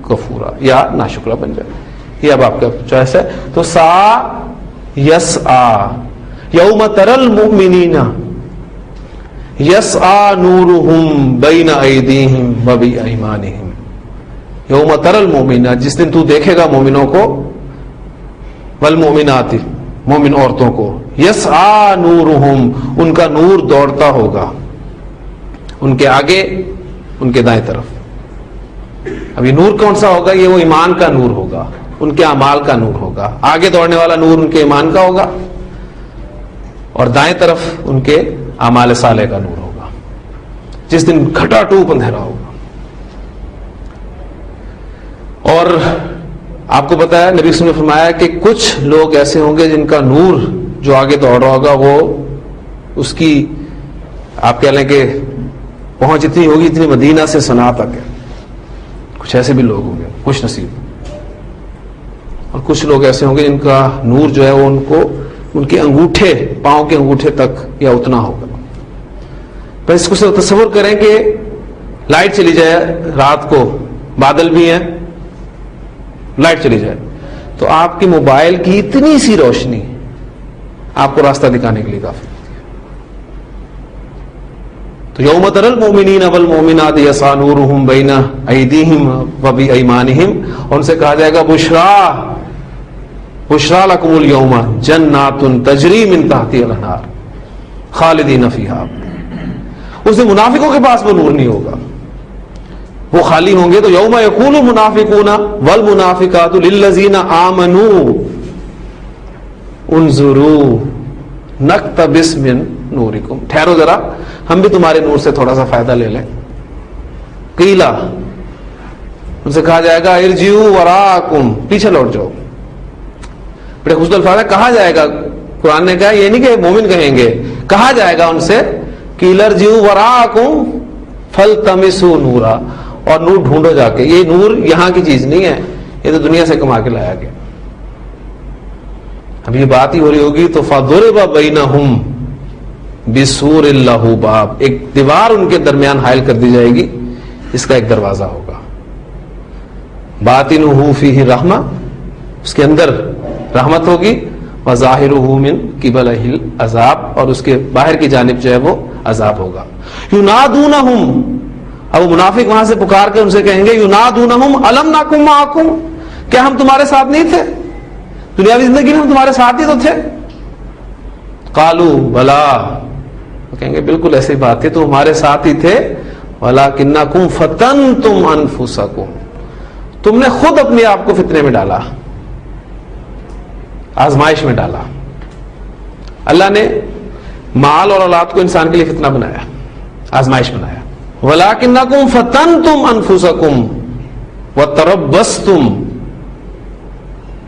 کفورا, یا ناشکرا بن جائے. یہ اب آپ کا چوائس ہے. تو سا یسعا, یوم تری المؤمنین یسعا نورہم بین ایدیہم و بایمانہم. یوم تری المؤمنین, جس دن تو دیکھے گا مومنوں کو, والمؤمنات مومن عورتوں کو, یسعا نورہم ان کا نور دوڑتا ہوگا, ان کے آگے ان کے دائیں طرف. اب یہ نور کون سا ہوگا, یہ وہ ایمان کا نور ہوگا, ان کے اعمال کا نور ہوگا. آگے دوڑنے والا نور ان کے ایمان کا ہوگا, اور دائیں طرف ان کے اعمال صالح کا نور ہوگا, جس دن گھٹا ٹوپ اندھیرا ہوگا. اور آپ کو پتا ہے نبی صلی اللہ علیہ وسلم نے فرمایا کہ کچھ لوگ ایسے ہوں گے جن کا نور جو آگے دوڑ رہا ہوگا وہ اس کی آپ کہہ لیں کہ پہنچ اتنی ہوگی اتنی مدینہ سے صنعاء تک ہے. کچھ ایسے بھی لوگ ہوں گے خوش نصیب. اور کچھ لوگ ایسے ہوں گے جن کا نور جو ہے وہ ان کو ان کے انگوٹھے, پاؤں کے انگوٹھے تک یا اتنا ہوگا. پر اس کو تصور کریں کہ لائٹ چلی جائے رات کو, بادل بھی ہیں, لائٹ چلی جائے تو آپ کے موبائل کی اتنی سی روشنی آپ کو راستہ دکھانے کے لیے کافی ہوتی ہے. تو یوم تری المؤمنین والمؤمنات یسعی نورہم بین ایدیہم و بایمانہم, ان سے کہا جائے گا بشرا لکم الیوم جنات تجری من تحتہا الانہار خالدین فیہا. اس دن منافقوں کے پاس وہ نور نہیں ہوگا, وہ خالی ہوں گے. تو یوم یقول المنافقون والمنافقات للذین آمنوا انظروا نقتبس من نورکم, ٹھہرو ذرا ہم بھی تمہارے نور سے تھوڑا سا فائدہ لے لیں. قیلا, ان سے کہا جائے گا ارجعوا وراءکم, پیچھے لوٹ جاؤ. بڑے خوبصورت الفاظ ہے, کہا جائے گا. قرآن نے کہا یہ نہیں کہ مومن کہیں گے, کہا جائے گا ان سے قیل ارجعوا وراءکم فالتمسوا نورا, اور نور ڈھونڈو جا کے. یہ نور یہاں کی چیز نہیں ہے, یہ تو دنیا سے کما کے لایا گیا. اب یہ بات ہی ہو رہی ہوگی تو فَضُرِبَ بَيْنَهُمْ بِسُورٍ لَهُ بَابٌ, ایک دیوار ان کے درمیان حائل کر دی جائے گی, اس کا ایک دروازہ ہوگا. باطنُهُ فِيهِ رحمہ اس کے اندر رحمت ہوگی، وَظَاهِرُهُ مِن قِبَلِهِ الْعَذَابُ، اور اس کے باہر کی جانب جو ہے وہ عذاب ہوگا. يُنَادُونَهُمْ، اب وہ منافق وہاں سے پکار کے ان سے کہیں گے يُنَادُونَهُمْ أَلَمْ نَكُن مَعَكُمْ، کیا ہم تمہارے ساتھ نہیں تھے؟ دنیاوی زندگی میں ہم تمہارے ساتھ ہی تو تھے. قالوا بلا، وہ کہیں گے بالکل ایسی بات ہے، تو ہمارے ساتھ ہی تھے. وَلَكِنَّكُمْ فَتَنْتُمْ أَنفُسَكُمْ، تم نے خود اپنے آپ کو فتنے میں ڈالا، آزمائش میں ڈالا. اللہ نے مال اور اولاد کو انسان کے لیے فتنہ بنایا، آزمائش بنایا. وَلَكِنَّكُمْ فَتَنْتُمْ أَنفُسَكُمْ وَتَرَبَّصْتُمْ،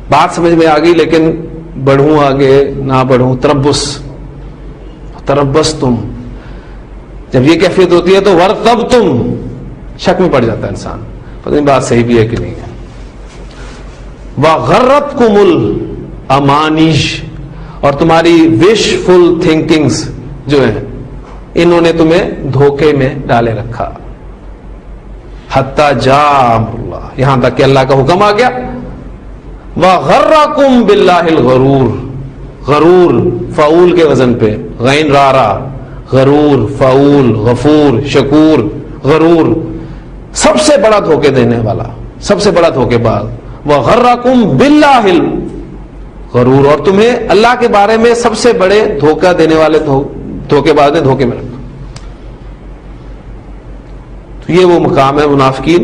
بات سمجھ میں آ گئی، لیکن بڑھوں آگے نہ بڑھوں. تربصتم، جب یہ کیفیت ہوتی ہے تو ورتبتم، شک میں پڑ جاتا ہے انسان، پتہ نہیں بات صحیح بھی ہے کہ نہیں ہے. وغرتکم الامانیج، اور تمہاری وش فل تھنکنگز جو ہیں انہوں نے تمہیں دھوکے میں ڈالے رکھا. حتی جاء امر اللہ، یہاں تک کہ اللہ کا حکم آ گیا. وغرکم باللہ الغرور، غرور فعول کے وزن پہ، غین رارا، غرور فعول، غفور شکور، غرور سب سے بڑا دھوکے دینے والا، سب سے بڑا دھوکے باز. وغرکم باللہ الغرور، اور تمہیں اللہ کے بارے میں سب سے بڑے دھوکہ دینے والے دھوکے باز نے دھوکے میں رکھا. تو یہ وہ مقام ہے منافقین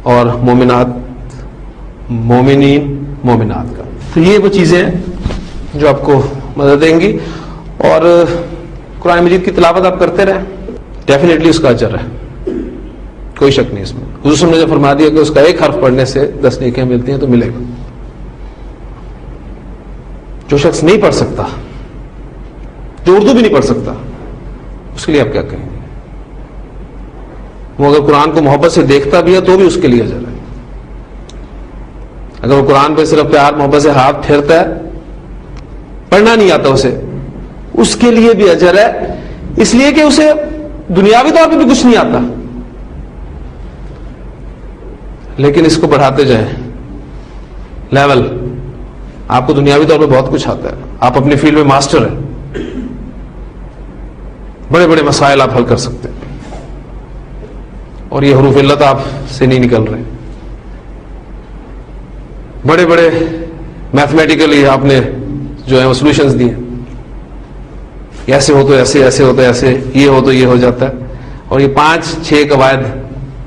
اور مومنین مومنات کا. تو یہ وہ چیزیں ہیں جو آپ کو مدد دیں گی. اور قرآن مجید کی تلاوت آپ کرتے رہیں، ڈیفینیٹلی اس کا اجر ہے، کوئی شک نہیں اس میں. حضور صلی اللہ علیہ وسلم نے جو فرما دیا کہ اس کا ایک حرف پڑھنے سے 10 نیکیاں ملتی ہیں، تو ملے گا. جو شخص نہیں پڑھ سکتا، جو اردو بھی نہیں پڑھ سکتا، اس کے لیے آپ کیا کہیں گے؟ وہ اگر قرآن کو محبت سے دیکھتا بھی ہے تو بھی اس کے لیے اجر ہے. اگر وہ قرآن پہ صرف پیار محبت سے ہاتھ پھیرتا ہے، پڑھنا نہیں آتا اسے، اس کے لیے بھی اجر ہے، اس لیے کہ اسے دنیاوی طور پہ بھی کچھ نہیں آتا، لیکن اس کو بڑھاتے جائیں لیول. آپ کو دنیاوی طور پہ بہت کچھ آتا ہے، آپ اپنی فیلڈ میں ماسٹر ہیں، بڑے بڑے مسائل آپ حل کر سکتے ہیں، اور یہ حروف علت آپ سے نہیں نکل رہے. بڑے بڑے میتھمیٹیکلی آپ نے جو ہے وہ سولوشنز دیے، ایسے ہو تو ایسے، ایسے ہو تو ایسے، یہ ہو تو یہ ہو جاتا ہے، اور یہ 5-6 قواعد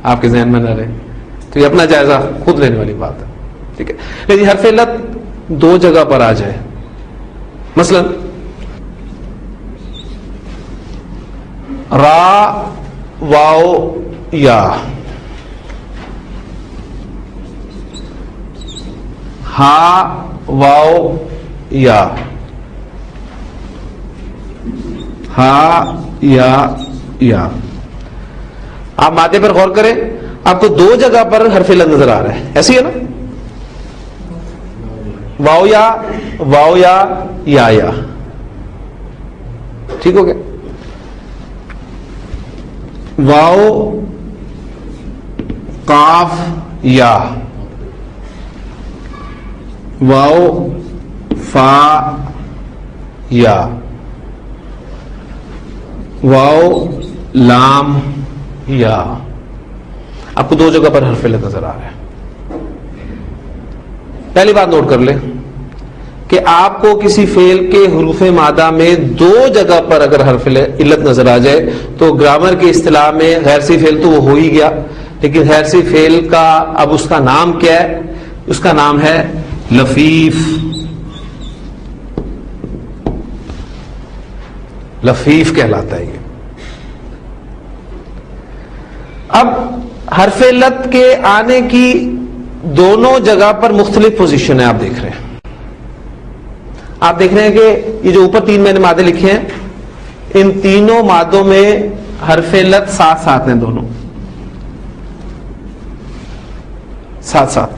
آپ کے ذہن میں نہ رہے، تو یہ اپنا جائزہ خود لینے والی بات ہے. ٹھیک ہے، لیکن حرف علت 2 جگہ پر آ جائے، مثلا را واو یا، ہا واو یا، ہا یا. آپ مادے پر غور کریں، آپ کو 2 جگہ پر حرف علت نظر آ رہا ہے، ایسی ہے نا؟ واو یا یا، ٹھیک ہو گیا. واو قاف یا، واو فا یا، واو لام یا. آپ کو 2 جگہ پر حرف علت نظر آ رہا ہے. پہلی بات نوٹ کر لیں کہ آپ کو کسی فعل کے حروف مادہ میں 2 جگہ پر اگر حرف علت نظر آ جائے تو گرامر کی اصطلاح میں غیر سی فعل تو وہ ہو ہی گیا، لیکن غیر سی فعل کا اب اس کا نام کیا ہے؟ اس کا نام ہے لفیف. لفیف کہلاتا ہے یہ. اب حرف علت کے آنے کی دونوں جگہ پر مختلف پوزیشن ہے. آپ دیکھ رہے ہیں، آپ دیکھ رہے ہیں کہ یہ جو اوپر 3 میں نے مادے لکھے ہیں، ان تینوں مادوں میں حرف علت ساتھ ساتھ ہیں، دونوں ساتھ ساتھ.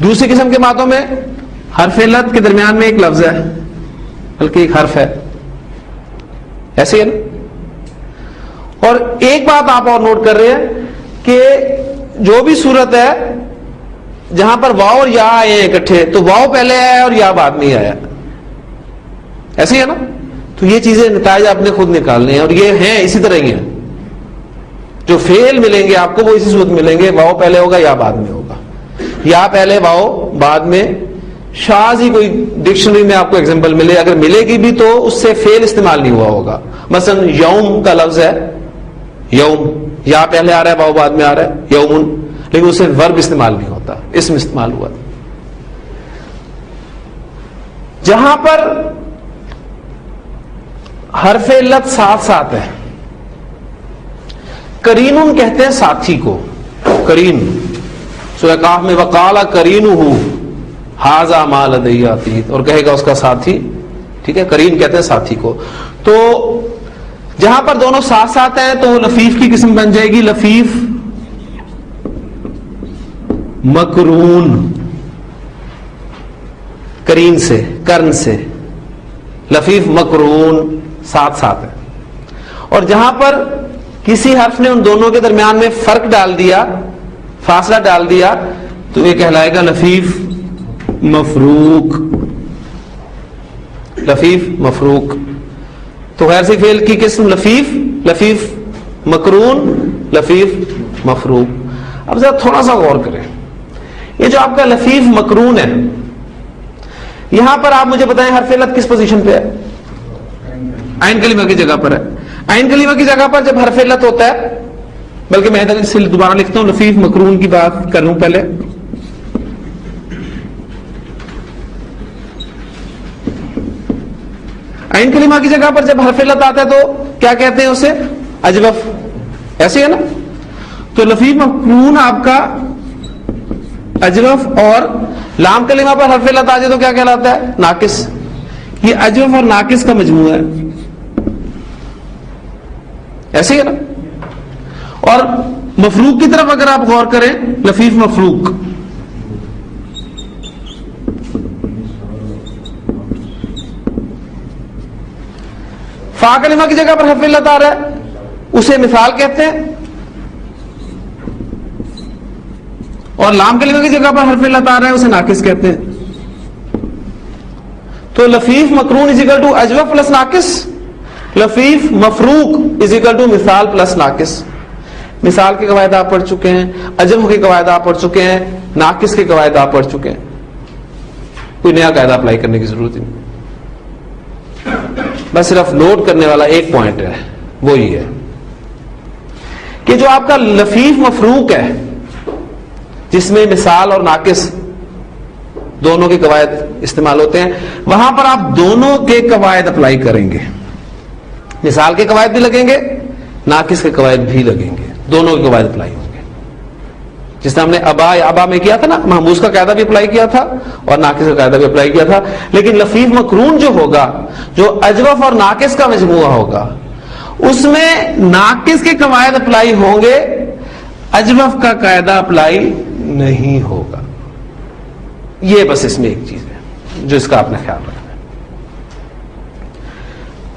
دوسری قسم کے مادوں میں حرف علت کے درمیان میں ایک لفظ ہے، بلکہ ایک حرف ہے، ایسے ہے نا. اور ایک بات آپ اور نوٹ کر رہے ہیں کہ جو بھی صورت ہے جہاں پر واؤ اور یا آئے ہیں اکٹھے تو واؤ پہلے آیا اور یا بعد میں آیا, ایسے ہی ہے نا. تو یہ چیزیں نتائج آپ نے خود نکالنے ہیں, اور یہ ہیں اسی طرح ہی ہیں. جو فعل ملیں گے آپ کو وہ اسی صورت ملیں گے, واؤ پہلے ہوگا یا بعد میں ہوگا, یا پہلے واؤ بعد میں. شاذ ہی کوئی ڈکشنری میں آپ کو ایگزامپل ملے, اگر ملے گی بھی تو اس سے فعل استعمال نہیں ہوا ہوگا. مثلا یوم کا لفظ ہے, یوم یا پہلے آ رہا ہے واؤ بعد میں آ رہا ہے یومن, لیکن اس سے ورب استعمال نہیں ہوتا, اسم استعمال ہوا. جہاں پر حرف علت ساتھ ساتھ ہے, کرینن کہتے ہیں ساتھی کو. کرین سورہ کاف میں وقال کرینہ ھذا ما لدی عتید, اور کہے گا اس کا ساتھی. ٹھیک ہے, کرین کہتے ہیں ساتھی کو. تو جہاں پر دونوں ساتھ ساتھ ہیں تو وہ لفیف کی قسم بن جائے گی, لفیف مقرون, کرین سے کرن سے, لفیف مقرون ساتھ ساتھ ہے. اور جہاں پر کسی حرف نے ان دونوں کے درمیان میں فرق ڈال دیا, فاصلہ ڈال دیا, تو یہ کہلائے گا لفیف مفروق. لفیف مفروق. تو غیر سی فعل کی قسم لفیف, لفیف مقرون, لفیف مفروق. اب ذرا تھوڑا سا غور کریں, یہ جو آپ کا لفیف مقرون ہے, یہاں پر آپ مجھے بتائیں حرف علت کس پوزیشن پہ ہے؟ عین کلمہ کی جگہ پر ہے. عین کلمہ کی جگہ پر جب حرف علت ہوتا ہے, بلکہ میں ادھر دوبارہ لکھتا ہوں, لفیف مقرون کی بات کروں پہلے. عین کلمہ کی جگہ پر جب حرف علت آتا ہے تو کیا کہتے ہیں اسے؟ اجوف, ایسے ہے نا. تو لفیف مقرون آپ کا اجوف, اور لام کلمہ پر حرف علت آ جائے تو کیا کہلاتا ہے؟ ناقص. یہ اجوف اور ناقص کا مجموعہ ہے, ایسے ہی ہے نا. اور مفروق کی طرف اگر آپ غور کریں, لفیف مفروق, فا کلمہ کی جگہ پر حرف علت آ رہا ہے, اسے مثال کہتے ہیں. اور لام کلمہ کی جگہ پر حرف علت آ رہا ہے, اسے ناقص کہتے ہیں. تو لفیف مقرون از اکول ٹو اجوف پلس ناقص, لفیف مفروق از اکول ٹو مثال پلس ناقص. مثال کے قواعد آپ پڑھ چکے ہیں, اجوف کے قواعد آپ پڑھ چکے ہیں, ناقص کے قواعد آپ پڑھ چکے ہیں. کوئی نیا قاعدہ اپلائی کرنے کی ضرورت نہیں, بس صرف نوٹ کرنے والا ایک پوائنٹ ہے, وہ یہ ہے کہ جو آپ کا لفیف مفروق ہے, جس میں مثال اور ناقص دونوں کے قواعد استعمال ہوتے ہیں, وہاں پر آپ دونوں کے قواعد اپلائی کریں گے. مثال کے قواعد بھی لگیں گے, ناقص کے قواعد بھی لگیں گے, دونوں کے قواعد اپلائی ہوں گے. جس طرح ہم نے ابا یا ابا میں کیا تھا نا, محموز کا قاعدہ بھی اپلائی کیا تھا اور ناقص کا قاعدہ بھی اپلائی کیا تھا. لیکن لفیف مقرون جو ہوگا, جو اجوف اور ناقص کا مجموعہ ہوگا, اس میں ناقص کے قواعد اپلائی ہوں گے, اجوف کا قاعدہ اپلائی نہیں ہوگا. یہ بس اس میں ایک چیز ہے جو اس کا آپ نے خیال رکھنا ہے.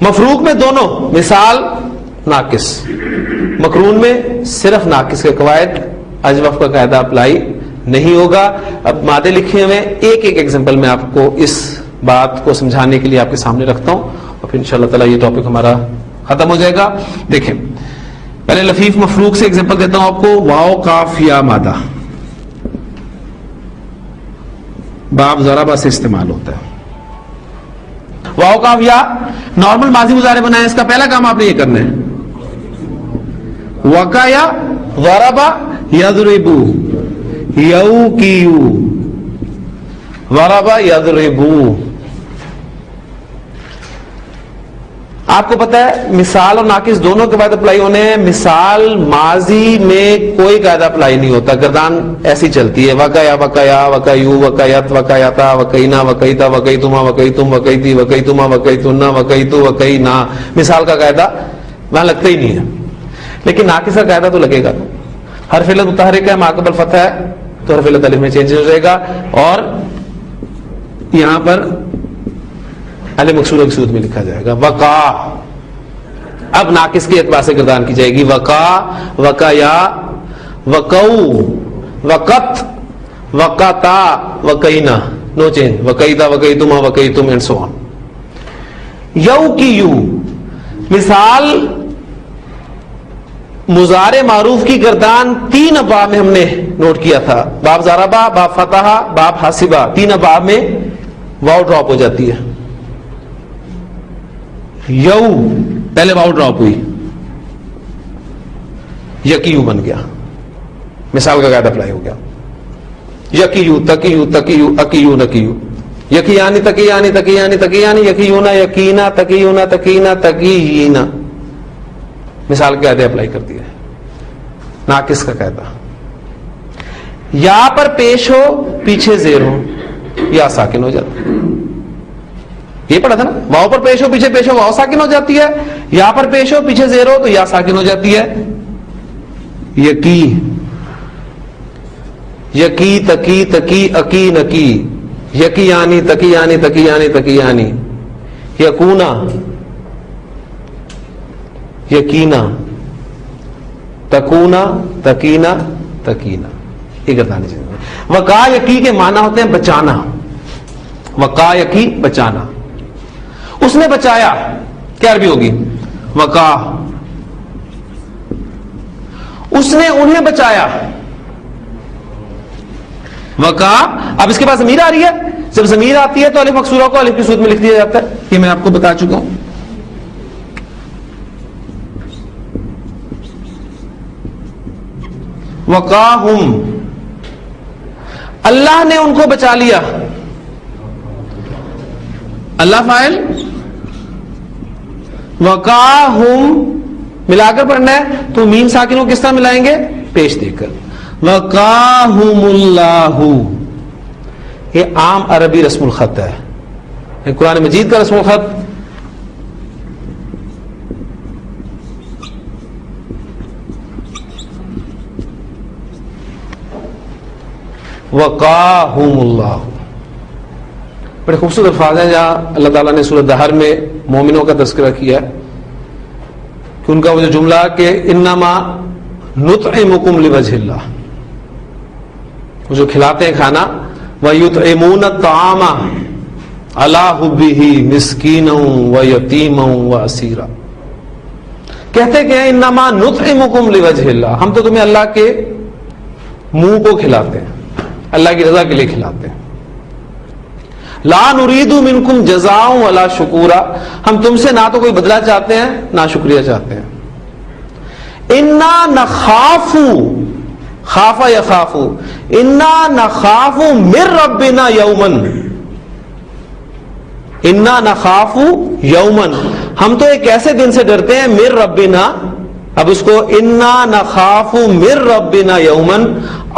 مفروق میں دونوں مثال ناقص, مقرون میں صرف ناقص کے قواعد, اجوف کا قاعدہ اپلائی نہیں ہوگا. اب مادے لکھے ہوئے ایک ایک ایگزامپل میں آپ کو اس بات کو سمجھانے کے لیے آپ کے سامنے رکھتا ہوں, اور پھر انشاءاللہ تعالی یہ ٹاپک ہمارا ختم ہو جائے گا. دیکھیں پہلے لفیف مفروق سے ایگزامپل دیتا ہوں آپ کو. واو کاف یا مادہ باب ضربہ سے استعمال ہوتا ہے. واو کاف یا نارمل ماضی مضارع بنائیں, اس کا پہلا کام آپ نے یہ کرنا ہے, وقع یا ضربہ یضربو, یو کی یو, ضربہ یضربو. آپ کو پتا ہے مثال اور ناقص دونوں کے بعد اپلائی ہونے ہیں. مثال ماضی میں کوئی قاعدہ اپلائی نہیں ہوتا, گردان ایسی چلتی ہے, وقایا وقایا وقایو وقایت وقایتا وقینا وقیتا وقیتما وقیتم وقیتی وقیتما وقیتنا وقیتو وقینا. مثال کا قاعدہ وہاں لگتا ہی نہیں ہے, لیکن ناقص کا قاعدہ تو لگے گا. حرف علت متحرک ہے, ما قبل فتح ہے, تو حرف علت الف میں چینج ہو جائے گا, اور یہاں پر الف مکسورہ کی صورت میں لکھا جائے گا وقا. اب ناقص کے اعتبار سے گردان کی جائے گی, وقا وقایا وقو وقت وقتا وقینا نو چینج, وقیتا وقیتما وقیتم اینڈ سو آن. یو کی یو مثال مضارع معروف کی گردان 3 ابواب میں ہم نے نوٹ کیا تھا, باب ضربا, باب فتح, باب حاسبہ. 3 ابواب میں واو ڈراپ ہو جاتی ہے. یو پہلے واو ڈراپ ہوئی, یکیو بن گیا, مثال کا قاعدہ اپلائی ہو گیا. یکیو تکیو تکیو اکیو نکیو, یکیانی تکیانی تکیانی تکیانی, یکیونا یقینا تکیونا تکینا تکیینا, مثال کے قاعدے اپلائی کرتی ہے. ناقص کا قاعدہ, یا پر پیش ہو پیچھے زیر ہو یا ساکن ہو جاتا ہے. یہ پڑھا تھا نا, واؤ پر پیش ہو پیچھے پیش ہو واؤ ساکن ہو جاتی ہے, یا پر پیش ہو پیچھے زیر ہو تو یا ساکن ہو جاتی ہے. یکی یکی تکی تکی اکی نکی, یکیانی تکیانی تکیانی تکیانی, یکونا یقینا تکونا تکینا تکینا. یہ گردانی چاہیے. وقا یقی کے معنی ہوتے ہیں بچانا. وقا یقی بچانا. اس نے بچایا, کیا عربی ہوگی؟ وقا. اس نے انہیں بچایا, وقا. اب اس کے پاس ضمیر آ رہی ہے, جب ضمیر آتی ہے تو الف مکسورہ کو الف کی صورت میں لکھ دیا جاتا ہے. یہ میں آپ کو بتا چکا ہوں. وقاہم, اللہ نے ان کو بچا لیا. اللہ فاعل, وقاہم ملا کر پڑھنا ہے تو میم ساکنوں کس طرح ملائیں گے؟ پیش دے کر. وقاہم اللہ, یہ عام عربی رسم الخط ہے, یہ قرآن مجید کا رسم الخط. وقاہم اللہ, بڑے خوبصورت الفاظ ہیں جہاں اللہ تعالیٰ نے سورۃ دہر میں مومنوں کا تذکرہ کیا ہے کہ ان کا وہ جو جملہ کہ انما نطعمکم لوجہ اللہ, وہ جو کھلاتے ہیں کھانا, وَيُطْعِمُونَ الطَّعَامَ عَلَىٰ حُبِّهِ مِسْكِينًا وَيَتِيمًا وَأَسِيرًا. کہتے کہ انما نطعمکم لوجہ اللہ, ہم تو تمہیں اللہ کے منہ کو کھلاتے ہیں, اللہ کی رضا کے لیے کھلاتے ہیں. لا نريد منکم جزاء ولا شکورا, ہم تم سے نہ تو کوئی بدلہ چاہتے ہیں نہ شکریہ چاہتے ہیں. انا نخاف, خاف یخاف, انا نخاف من ربنا یوما, انا نخاف یوما, ہم تو ایک ایسے دن سے ڈرتے ہیں. من ربنا, اب اس کو انا نخاف من ربنا یوما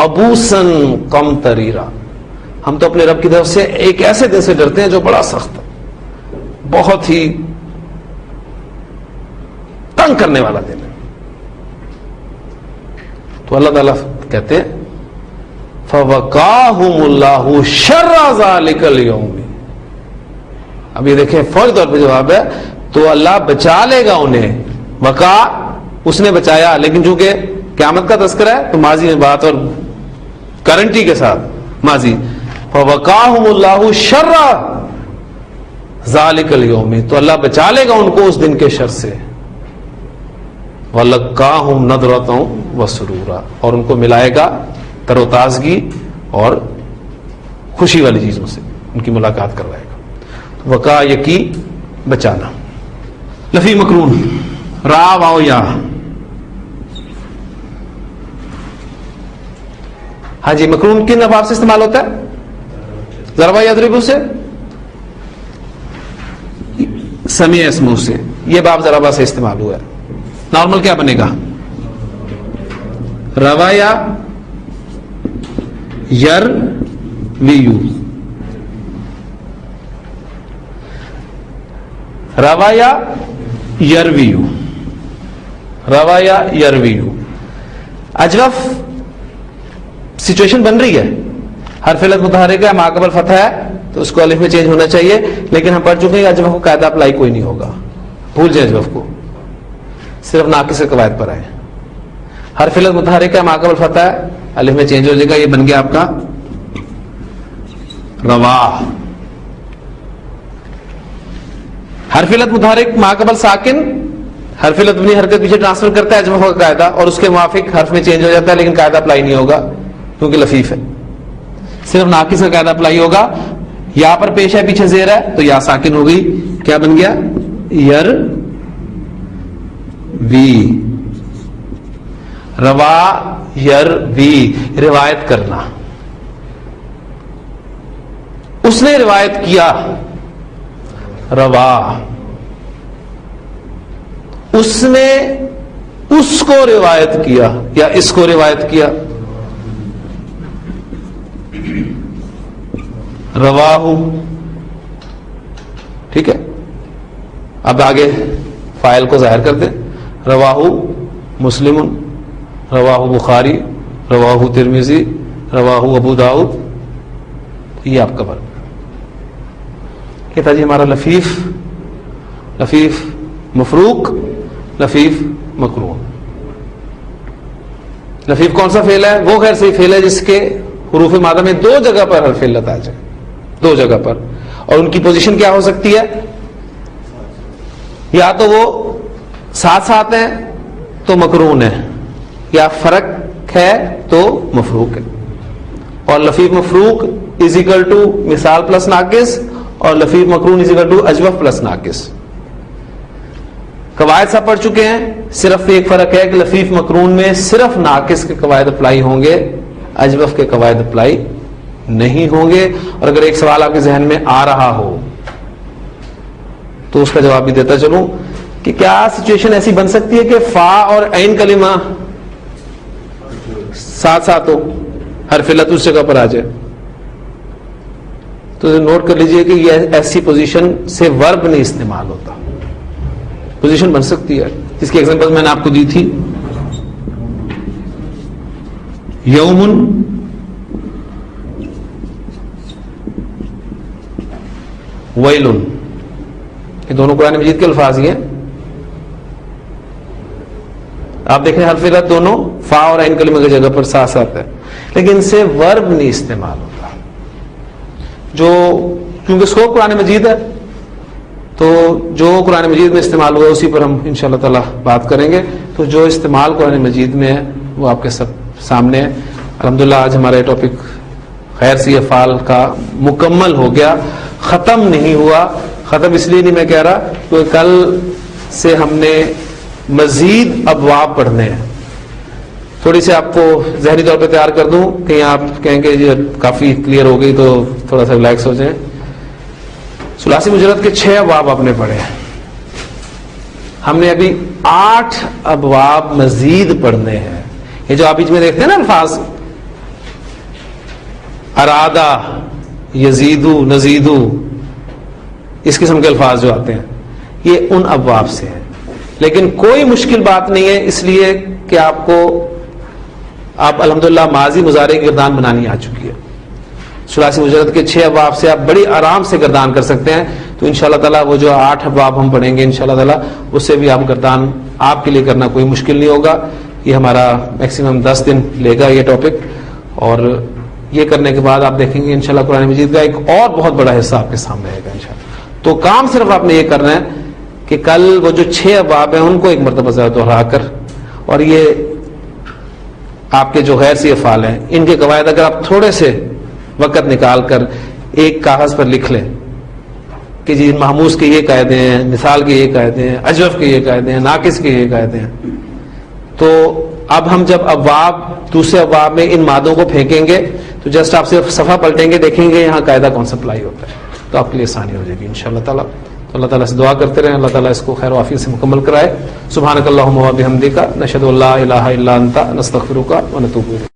عبوسا قمطریرا, ہم تو اپنے رب کی طرف سے ایک ایسے دن سے ڈرتے ہیں جو بڑا سخت ہے, بہت ہی تنگ کرنے والا دن ہے. تو اللہ تعالیٰ کہتے ہیں فَوَقَاهُمُ اللَّهُ شَرَّ ذَلِكَ الْيَوْمِ. اب یہ دیکھیں فوری طور پہ جواب ہے, تو اللہ بچا لے گا انہیں. وقا اس نے بچایا, لیکن چونکہ قیامت کا تذکرہ ہے تو ماضی میں بات اور گارنٹی کے ساتھ ماضی. فَوَقَاهُمُ اللَّهُ شَرَّ ذَلِكَ الْيَوْمِ, تو اللہ بچا لے گا ان کو اس دن کے شر سے. وَلَقَّاهُمْ نَضْرَةً وَسُرُورًا, اور ان کو ملائے گا تر و تازگی اور خوشی والی چیزوں سے ان کی ملاقات کروائے گا. وقا یقی بچانا. لفی مکرون, را واو یا. ہاں جی, مکرون کن ابواب سے استعمال ہوتا ہے؟ ضربہ یضربو سے, سمیع اسمو سے. یہ باب ضربہ سے استعمال ہوا ہے. نارمل کیا بنے گا؟ روایا یر ویو, روایا یرویو, روایا یرویو. اجوف سچویشن بن رہی ہے, ہر فعل متحرک ہے, ما قبل فتح ہے تو اس کو الف میں چینج ہونا چاہیے, لیکن ہم پڑھ چکے ہیں اجوف کو قاعدہ اپلائی کوئی نہیں ہوگا, بھول جائیں اجوف کو, صرف ناقص کے قواعد پر آئے. ہر فعل متحرک ہے, ما قبل فتح ہے, الف میں چینج ہو جائے گا. یہ بن گیا آپ کا روا. حرف علت متحرک ما قبل ساکن حرف علت اپنی حرکت پیچھے ٹرانسفر کرتا ہے اجوف کا قاعدہ, اور اس کے موافق حرف میں چینج ہو جاتا ہے, لیکن قاعدہ اپلائی نہیں ہوگا کیونکہ لفیف ہے. صرف ناقص کا قاعدہ اپلائی ہوگا. یا پر پیش ہے پیچھے زیر ہے تو یا ساکن ہو گئی, کیا بن گیا یر وی. روا یر وی, روایت کرنا. اس نے روایت کیا, روا. اس نے اس کو روایت کیا یا اس کو روایت کیا, رواہو. ٹھیک ہے, اب آگے فاعل کو ظاہر کر دیں. رواہو مسلم, رواہو بخاری, رواہو ترمذی, رواہو ابو داؤد. یہ آپ کا فرق کہتا جی ہمارا لفیف, لفیف مفروق, لفیف مقرون. لفیف کون سا فعل ہے؟ وہ غیر صحیح فعل ہے جس کے حروف مادہ میں دو جگہ پر حرف علت آ جائے, دو جگہ پر, اور ان کی پوزیشن کیا ہو سکتی ہے؟ یا تو وہ ساتھ ساتھ ہیں تو مقرون ہے, یا فرق ہے تو مفروق ہے. اور لفیف مفروق از اکول ٹو مثال پلس ناقص, اور لفیف مقرون از اکول ٹو اجوف پلس ناقص. قواعد سب پڑھ چکے ہیں, صرف ایک فرق ہے کہ لفیف مقرون میں صرف ناقص کے قواعد اپلائی ہوں گے, اجوف کے قواعد اپلائی نہیں ہوں گے. اور اگر ایک سوال آپ کے ذہن میں آ رہا ہو تو اس کا جواب بھی دیتا چلوں کہ کیا سچویشن ایسی بن سکتی ہے کہ فا اور عین کلمہ ساتھ ساتھ ہو, حرف علت اس جگہ پر آ جائے. تو نوٹ کر لیجئے کہ یہ ایسی پوزیشن سے ورب نہیں استعمال ہوتا. پوزیشن بن سکتی ہے جس کی ایگزامپل میں نے آپ کو دی تھی. یومن ویلن, یہ دونوں قرآن مجید کے الفاظ ہی ہیں. آپ دیکھیں حرف علت دونوں فا اور عین کلمہ کی جگہ پر ساتھ ساتھ ہے, لیکن ان سے ورب نہیں استعمال ہوتا. جو کیونکہ اسکوپ قرآن مجید ہے تو جو قرآن مجید میں استعمال ہوا اسی پر ہم انشاءاللہ تعالی بات کریں گے. تو جو استعمال قرآن مجید میں ہے وہ آپ کے سب سامنے ہے. الحمدللہ آج ہمارا یہ ٹاپک خیر سی افعال کا مکمل ہو گیا, ختم نہیں ہوا. ختم اس لیے نہیں میں کہہ رہا کہ کل سے ہم نے مزید ابواب پڑھنے ہیں. تھوڑی سی آپ کو ذہنی طور پہ تیار کر دوں, کہیں آپ کہیں گے یہ کافی کلیئر ہو گئی تو تھوڑا سا ریلیکس ہو جائیں. ثلاثی مجرد کے 6 ابواب آپ نے پڑھے ہیں, ہم نے ابھی 8 ابواب مزید پڑھنے ہیں. یہ جو آپ بیچ میں دیکھتے ہیں نا الفاظ, ارادہ, یزیدو, نزیدو, اس قسم کے الفاظ جو آتے ہیں یہ ان ابواب سے ہیں. لیکن کوئی مشکل بات نہیں ہے, اس لیے کہ آپ الحمدللہ ماضی مضارع کی گردان بنانی آ چکی ہے. ثلاثی مجرد کے 6 ابواب سے آپ بڑی آرام سے گردان کر سکتے ہیں. تو انشاءاللہ تعالیٰ وہ جو 8 ابواب ہم پڑھیں گے انشاءاللہ تعالیٰ اس سے بھی آپ گردان آپ کے لیے کرنا کوئی مشکل نہیں ہوگا. یہ ہمارا میکسیمم 10 دن لے گا یہ ٹاپک, اور یہ کرنے کے بعد آپ دیکھیں گے انشاءاللہ قرآن مجید کا ایک اور بہت بڑا حصہ آپ کے سامنے آئے گا انشاءاللہ. تو کام صرف آپ نے یہ کرنا ہے کہ کل وہ جو 6 ابواب ہیں ان کو ایک مرتبہ ذرا دہرا کر, اور یہ آپ کے جو غیر سی افعال ہیں ان کے قواعد اگر آپ تھوڑے سے وقت نکال کر ایک کاغذ پر لکھ لیں کہ جی محموز کے یہ قاعدے ہیں, مثال کے یہ قاعدے ہیں, اجوف کے یہ قاعدے ہیں, ناقص کے یہ قاعدے ہیں, تو اب ہم جب ابواب دوسرے ابواب میں ان مادوں کو پھینکیں گے تو جسٹ آپ صرف صفحہ پلٹیں گے, دیکھیں گے یہاں قاعدہ کون سا اپلائی ہوتا ہے, تو آپ کے لیے آسانی ہو جائے گی انشاءاللہ تعالیٰ. تو اللہ تعالیٰ سے دعا کرتے رہیں, اللہ تعالیٰ اس کو خیر و عافیت سے مکمل کرائے. سبحانک اللہم و بحمدک, نشہد ان لا الہ الا انت, نستغفرک و نتوب الیک.